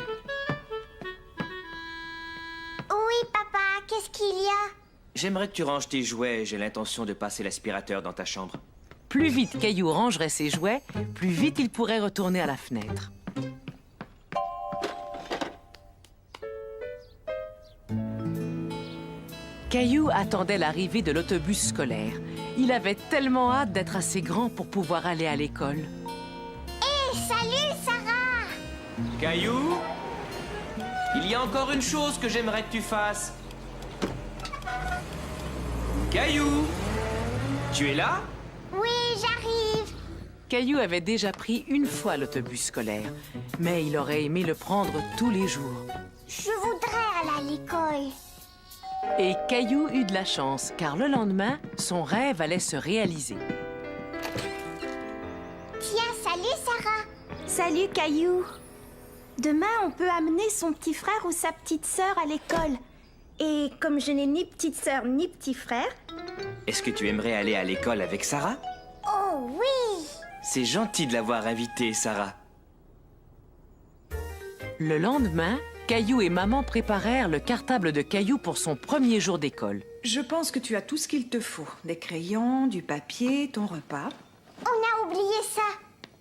Oui, papa, qu'est-ce qu'il y a? J'aimerais que tu ranges tes jouets. J'ai l'intention de passer l'aspirateur dans ta chambre. Plus vite Caillou rangerait ses jouets, plus vite il pourrait retourner à la fenêtre. Caillou attendait l'arrivée de l'autobus scolaire. Il avait tellement hâte d'être assez grand pour pouvoir aller à l'école. Hé, salut, Sarah! Caillou, il y a encore une chose que j'aimerais que tu fasses. Caillou, tu es là? Oui, j'arrive. Caillou avait déjà pris une fois l'autobus scolaire, mais il aurait aimé le prendre tous les jours. Je voudrais aller à l'école. Et Caillou eut de la chance, car le lendemain, son rêve allait se réaliser. Tiens, salut, Sarah. Salut, Caillou. Demain, on peut amener son petit frère ou sa petite sœur à l'école. Et comme je n'ai ni petite sœur ni petit frère... Est-ce que tu aimerais aller à l'école avec Sarah? Oh oui! C'est gentil de l'avoir invitée, Sarah. Le lendemain, Caillou et maman préparèrent le cartable de Caillou pour son premier jour d'école. Je pense que tu as tout ce qu'il te faut. Des crayons, du papier, ton repas. On a oublié ça.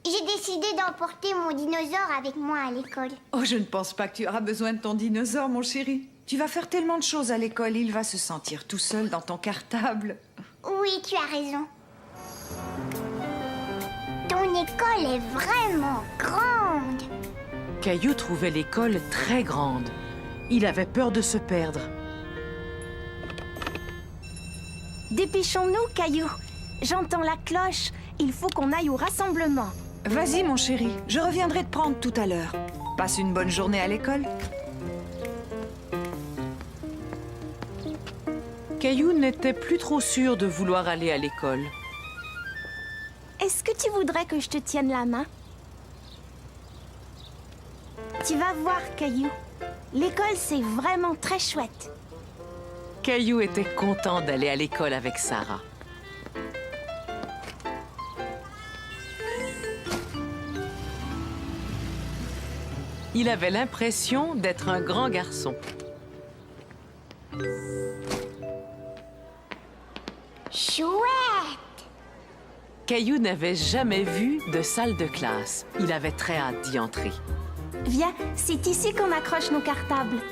J'ai décidé d'emporter mon dinosaure avec moi à l'école. Oh, je ne pense pas que tu auras besoin de ton dinosaure, mon chéri. Tu vas faire tellement de choses à l'école, il va se sentir tout seul dans ton cartable. Oui, tu as raison. Ton école est vraiment grande. Caillou trouvait l'école très grande. Il avait peur de se perdre. Dépêchons-nous, Caillou. J'entends la cloche. Il faut qu'on aille au rassemblement. Vas-y, mon chéri, je reviendrai te prendre tout à l'heure. Passe une bonne journée à l'école. Caillou n'était plus trop sûr de vouloir aller à l'école. Est-ce que tu voudrais que je te tienne la main? Tu vas voir, Caillou. L'école, c'est vraiment très chouette. Caillou était content d'aller à l'école avec Sarah. Il avait l'impression d'être un grand garçon. Chouette! Caillou n'avait jamais vu de salle de classe. Il avait très hâte d'y entrer. Viens, c'est ici qu'on accroche nos cartables.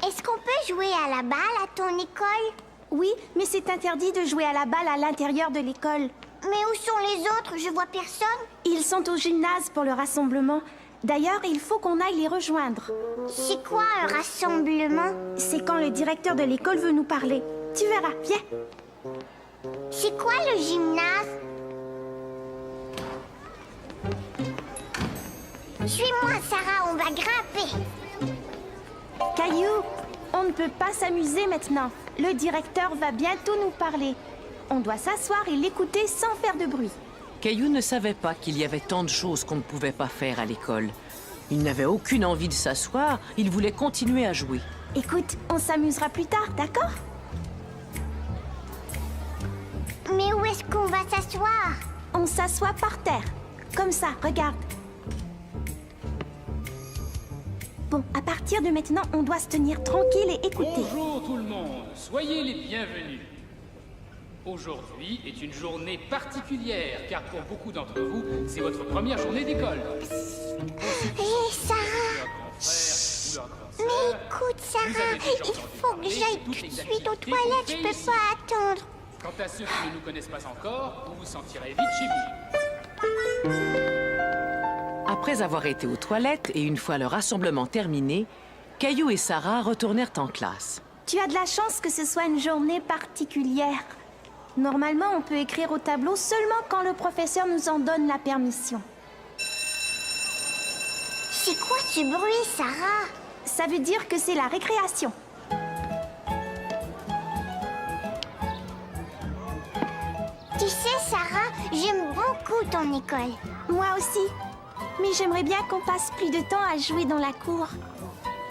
Est-ce qu'on peut jouer à la balle à ton école? Oui, mais c'est interdit de jouer à la balle à l'intérieur de l'école. Mais où sont les autres? Je vois personne. Ils sont au gymnase pour le rassemblement. D'ailleurs, il faut qu'on aille les rejoindre. C'est quoi un rassemblement? C'est quand le directeur de l'école veut nous parler. Tu verras, viens. C'est quoi le gymnase? Suis-moi, Sarah, on va grimper. Caillou, on ne peut pas s'amuser maintenant. Le directeur va bientôt nous parler. On doit s'asseoir et l'écouter sans faire de bruit. Caillou ne savait pas qu'il y avait tant de choses qu'on ne pouvait pas faire à l'école. Il n'avait aucune envie de s'asseoir, il voulait continuer à jouer. Écoute, on s'amusera plus tard, d'accord? Mais où est-ce qu'on va s'asseoir? On s'assoit par terre. Comme ça, regarde. Bon, à partir de maintenant, on doit se tenir tranquille et écouter. Bonjour tout le monde, soyez les bienvenus. Aujourd'hui est une journée particulière, car pour beaucoup d'entre vous, c'est votre première journée d'école. Hé, Sarah! Mais écoute, Sarah, il faut que j'aille tout de suite aux toilettes, je peux pas attendre. Quant à ceux qui ne nous connaissent pas encore, vous vous sentirez vite chez vous. Après avoir été aux toilettes et une fois le rassemblement terminé, Caillou et Sarah retournèrent en classe. Tu as de la chance que ce soit une journée particulière. Normalement, on peut écrire au tableau seulement quand le professeur nous en donne la permission. C'est quoi ce bruit, Sarah? Ça veut dire que c'est la récréation. Tu sais, Sarah, j'aime beaucoup ton école. Moi aussi. Mais j'aimerais bien qu'on passe plus de temps à jouer dans la cour.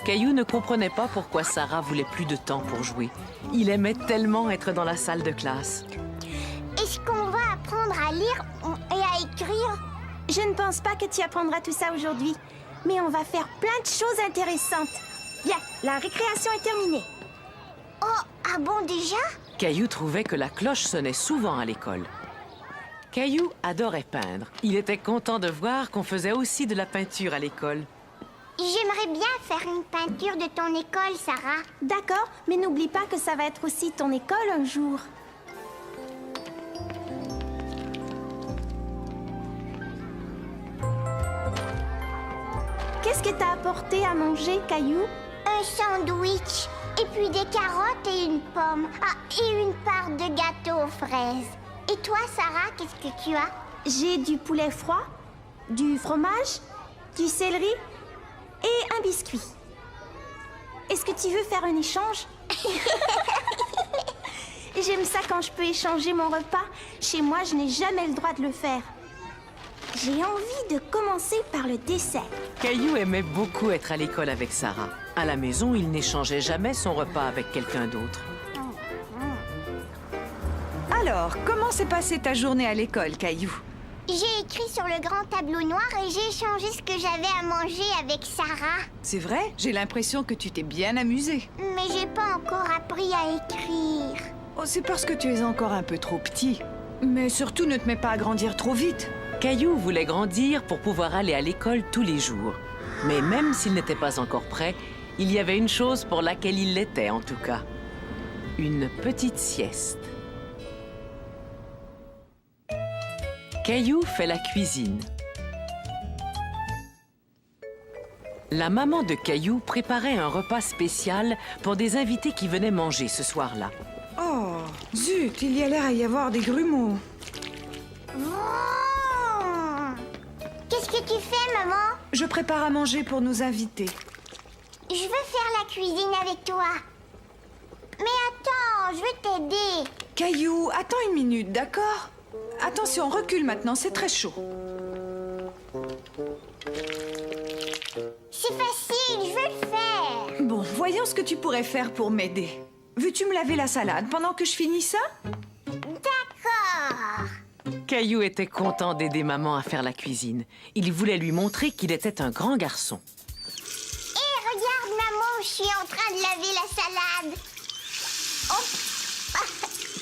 Caillou ne comprenait pas pourquoi Sarah voulait plus de temps pour jouer. Il aimait tellement être dans la salle de classe. Est-ce qu'on va apprendre à lire et à écrire? Je ne pense pas que tu apprendras tout ça aujourd'hui. Mais on va faire plein de choses intéressantes. Bien, la récréation est terminée. Oh, ah bon déjà? Caillou trouvait que la cloche sonnait souvent à l'école. Caillou adorait peindre. Il était content de voir qu'on faisait aussi de la peinture à l'école. J'aimerais bien faire une peinture de ton école, Sarah. D'accord, mais n'oublie pas que ça va être aussi ton école un jour. Qu'est-ce que t'as apporté à manger, Caillou? Un sandwich, et puis des carottes et une pomme. Ah, et une part de gâteau aux fraises. Et toi, Sarah, qu'est-ce que tu as? J'ai du poulet froid, du fromage, du céleri et un biscuit. Est-ce que tu veux faire un échange? J'aime ça quand je peux échanger mon repas. Chez moi, je n'ai jamais le droit de le faire. J'ai envie de commencer par le dessert. Caillou aimait beaucoup être à l'école avec Sarah. À la maison, il n'échangeait jamais son repas avec quelqu'un d'autre. Alors, comment s'est passée ta journée à l'école, Caillou? J'ai écrit sur le grand tableau noir et j'ai échangé ce que j'avais à manger avec Sarah. C'est vrai? J'ai l'impression que tu t'es bien amusée. Mais j'ai pas encore appris à écrire. Oh, c'est parce que tu es encore un peu trop petit. Mais surtout, ne te mets pas à grandir trop vite. Caillou voulait grandir pour pouvoir aller à l'école tous les jours. Mais même s'il n'était pas encore prêt, il y avait une chose pour laquelle il l'était en tout cas. Une petite sieste. Caillou fait la cuisine. La maman de Caillou préparait un repas spécial pour des invités qui venaient manger ce soir-là. Oh, zut, il y a l'air à y avoir des grumeaux. Qu'est-ce que tu fais, maman? Je prépare à manger pour nos invités. Je veux faire la cuisine avec toi. Mais attends, je veux t'aider. Caillou, attends une minute, d'accord? Attention, recule maintenant, c'est très chaud. C'est facile, je veux le faire. Bon, voyons ce que tu pourrais faire pour m'aider. Veux-tu me laver la salade pendant que je finis ça? D'accord. Caillou était content d'aider maman à faire la cuisine. Il voulait lui montrer qu'il était un grand garçon. Hé, regarde, maman, je suis en train de laver la salade.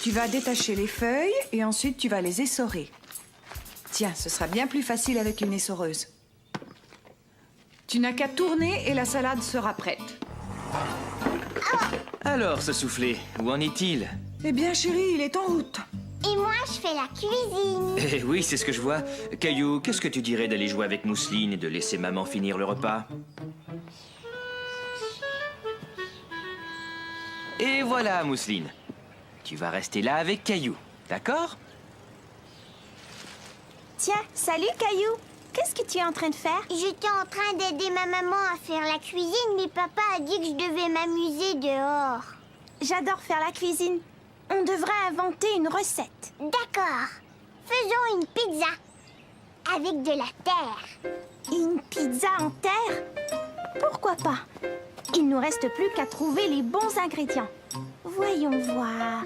Tu vas détacher les feuilles et ensuite tu vas les essorer. Tiens, ce sera bien plus facile avec une essoreuse. Tu n'as qu'à tourner et la salade sera prête. Alors, ce soufflé, où en est-il? Eh bien, chérie, il est en route. Et moi, je fais la cuisine. Eh oui, c'est ce que je vois. Caillou, qu'est-ce que tu dirais d'aller jouer avec Mousseline et de laisser maman finir le repas? Et voilà, Mousseline. Tu vas rester là avec Caillou, d'accord? Tiens, salut Caillou. Qu'est-ce que tu es en train de faire? J'étais en train d'aider ma maman à faire la cuisine, mais papa a dit que je devais m'amuser dehors. J'adore faire la cuisine. On devrait inventer une recette. D'accord. Faisons une pizza. Avec de la terre. Une pizza en terre? Pourquoi pas? Il nous reste plus qu'à trouver les bons ingrédients. Voyons voir.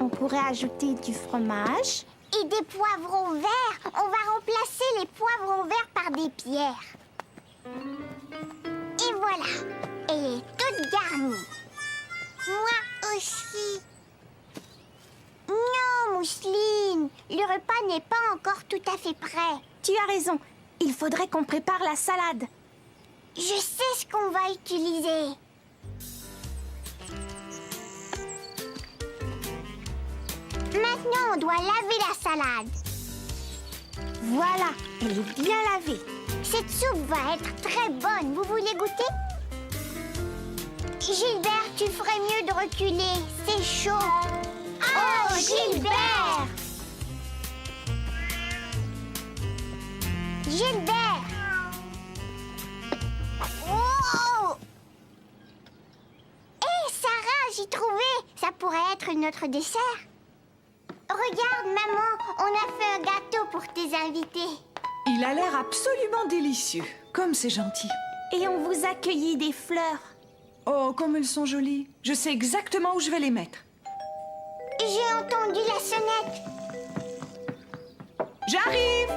On pourrait ajouter du fromage. Et des poivrons verts. On va remplacer les poivrons verts par des pierres. Et voilà. Elle est toute garnie. Moi aussi. Non, Mousseline. Le repas n'est pas encore tout à fait prêt. Tu as raison. Il faudrait qu'on prépare la salade. Je sais ce qu'on va utiliser. Maintenant, on doit laver la salade. Voilà, elle est bien lavée. Cette soupe va être très bonne. Vous voulez goûter? Gilbert, tu ferais mieux de reculer. C'est chaud. Oh, Gilbert! Gilbert! Oh! Hé, Sarah, j'ai trouvé. Ça pourrait être notre dessert. regarde, maman, on a fait un gâteau pour tes invités. Il a l'air absolument délicieux. Comme c'est gentil. Et on vous a cueilli des fleurs. Oh, comme elles sont jolies. Je sais exactement où je vais les mettre. J'ai entendu la sonnette. J'arrive!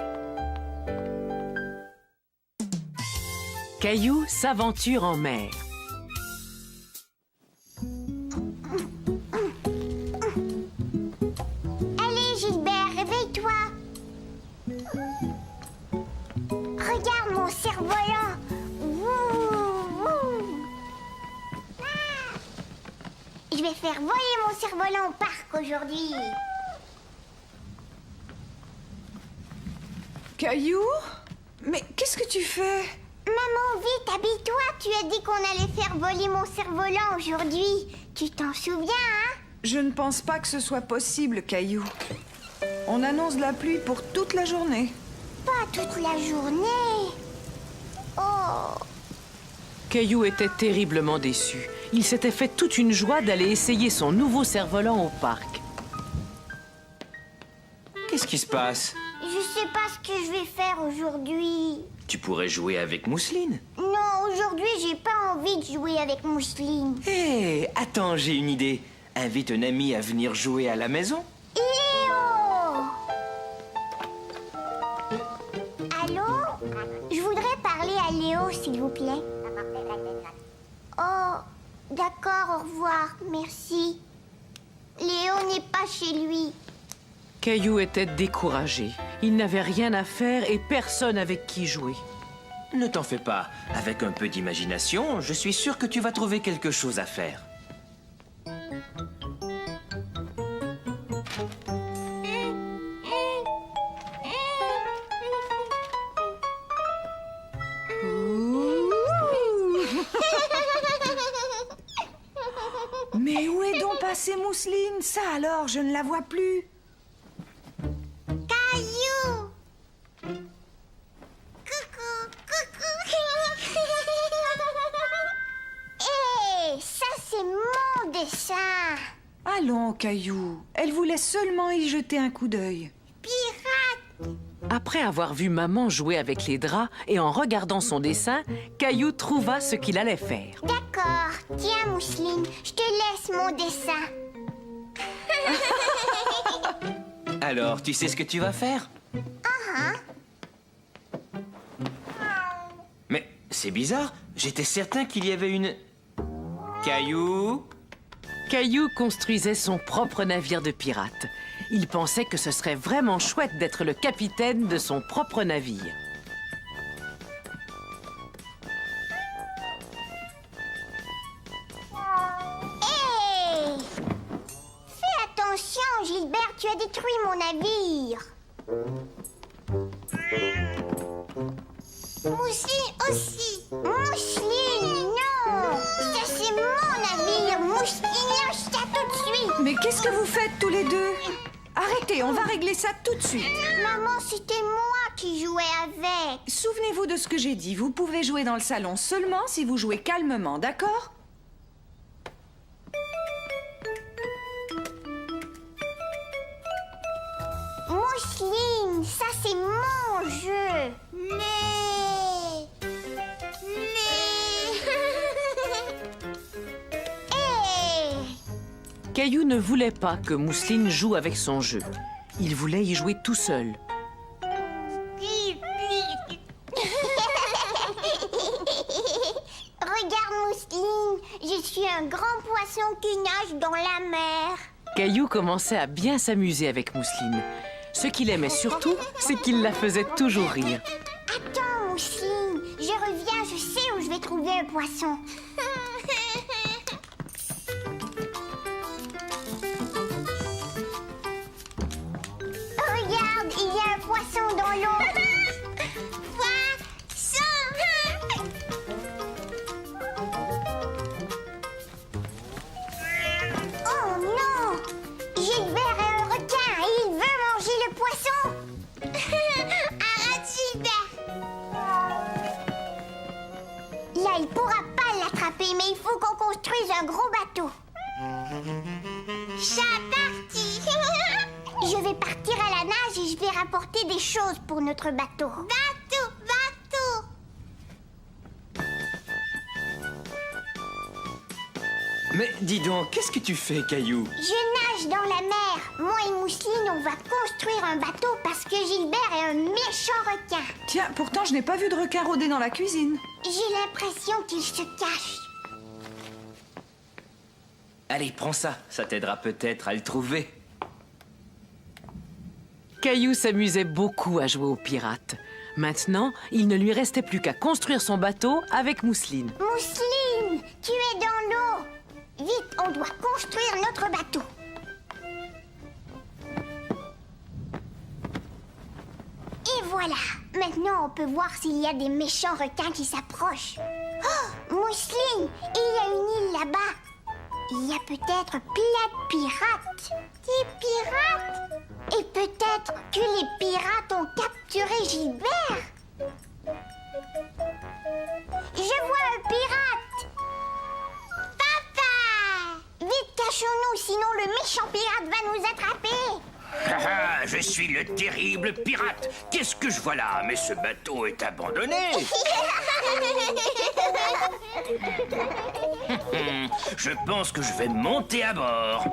Caillou s'aventure en mer. Allez, Gilbert, réveille-toi. Regarde mon cerf-volant. Wouh, wouh. Ah. Je vais faire voler mon cerf-volant au parc aujourd'hui. Caillou? Mais qu'est-ce que tu fais? Maman, vite, habille-toi. Tu as dit qu'on allait faire voler mon cerf-volant aujourd'hui. Tu t'en souviens, hein? Je ne pense pas que ce soit possible, Caillou. On annonce la pluie pour toute la journée. Pas toute la journée. Oh. Caillou était terriblement déçu. Il s'était fait toute une joie d'aller essayer son nouveau cerf-volant au parc. Qu'est-ce qui se passe? Je sais pas ce que je vais faire aujourd'hui. Tu pourrais jouer avec Mousseline. Non, aujourd'hui, j'ai pas envie de jouer avec Mousseline. Hé, attends, j'ai une idée. Invite un ami à venir jouer à la maison. Léo! Allô? Je voudrais parler à Léo, s'il vous plaît. Oh, d'accord, au revoir, merci. Léo n'est pas chez lui. Caillou était découragé. Il n'avait rien à faire et personne avec qui jouer. Ne t'en fais pas. Avec un peu d'imagination, je suis sûr que tu vas trouver quelque chose à faire. Mais où est donc passée Mousseline? Ça alors, je ne la vois plus. Caillou! Coucou, coucou! Hé, ça c'est mon dessin! Allons, Caillou. Elle voulait seulement y jeter un coup d'œil. Pirate! Après avoir vu maman jouer avec les draps et en regardant son dessin, Caillou trouva ce qu'il allait faire. D'accord. Tiens, Mousseline, je te laisse mon dessin. Alors, tu sais ce que tu vas faire? Mais c'est bizarre. J'étais certain qu'il y avait une... Caillou? Caillou construisait son propre navire de pirate. Il pensait que ce serait vraiment chouette d'être le capitaine de son propre navire. Hé! Fais attention, Gilbert, tu as détruit mon navire. Mousseline aussi. Mousseline, non! Ça, c'est mon navire. Mousseline, lâche ça tout de suite. Mais qu'est-ce que vous faites tous les deux? Arrêtez, on va régler ça tout de suite. Maman, c'était moi qui jouais avec. Souvenez-vous de ce que j'ai dit. Vous pouvez jouer dans le salon seulement si vous jouez calmement, d'accord? Mousseline, ça c'est mon jeu. Mais... Hey! Caillou ne voulait pas que Mousseline joue avec son jeu. Il voulait y jouer tout seul. Regarde, Mousseline, je suis un grand poisson qui nage dans la mer. Caillou commençait à bien s'amuser avec Mousseline. Ce qu'il aimait surtout, c'est qu'il la faisait toujours rire. Attends, Mousseline, je reviens, je sais où je vais trouver un poisson. Regarde, il y a un poisson dans l'eau. Poisson! Oh non! Gilbert est un requin et il veut manger le poisson. Arrête, Gilbert! Là, il pourra pas l'attraper, mais il faut qu'on construise un gros bateau. Chat parti! Je vais partir à la nage et je vais rapporter des choses pour notre bateau. Bateau, bateau. Mais dis donc, qu'est-ce que tu fais, Caillou? Je nage dans la mer. Moi et Mousseline, on va construire un bateau parce que Gilbert est un méchant requin. Tiens, pourtant, je n'ai pas vu de requin rôder dans la cuisine. J'ai l'impression qu'il se cache. Allez, prends ça. Ça t'aidera peut-être à le trouver. Caillou s'amusait beaucoup à jouer aux pirates. Maintenant, il ne lui restait plus qu'à construire son bateau avec Mousseline. Mousseline, tu es dans l'eau. Vite, on doit construire notre bateau. Et voilà. Maintenant, on peut voir s'il y a des méchants requins qui s'approchent. Oh, Mousseline, il y a une île là-bas. Il y a peut-être plein de pirates. Des pirates? Et peut-être que les pirates ont capturé Gilbert. Je vois un pirate. Papa! Vite, cachons-nous, sinon le méchant pirate va nous attraper. Ah, je suis le terrible pirate. Qu'est-ce que je vois là? Mais ce bateau est abandonné. Je pense que je vais monter à bord.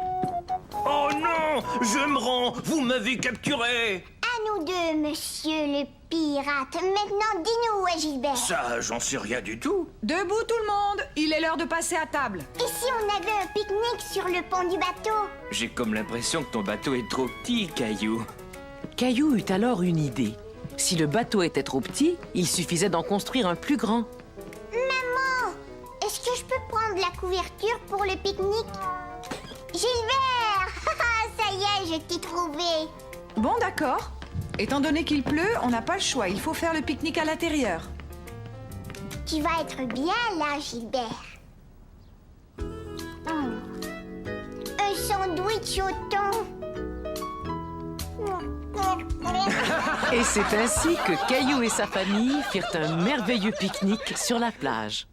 Oh non! Je me rends! Vous m'avez capturé! À nous deux, monsieur le pirate. Maintenant, dis-nous où est Gilbert. Ça, j'en sais rien du tout. Debout tout le monde, il est l'heure de passer à table. Et si on avait un pique-nique sur le pont du bateau? J'ai comme l'impression que ton bateau est trop petit, Caillou. Caillou eut alors une idée. Si le bateau était trop petit, il suffisait d'en construire un plus grand. Maman, est-ce que je peux prendre la couverture pour le pique-nique? Gilbert! Ça y est, je t'ai trouvé. Bon, d'accord. Étant donné qu'il pleut, on n'a pas le choix. Il faut faire le pique-nique à l'intérieur. Tu vas être bien là, Gilbert. Un sandwich au thon. Et c'est ainsi que Caillou et sa famille firent un merveilleux pique-nique sur la plage.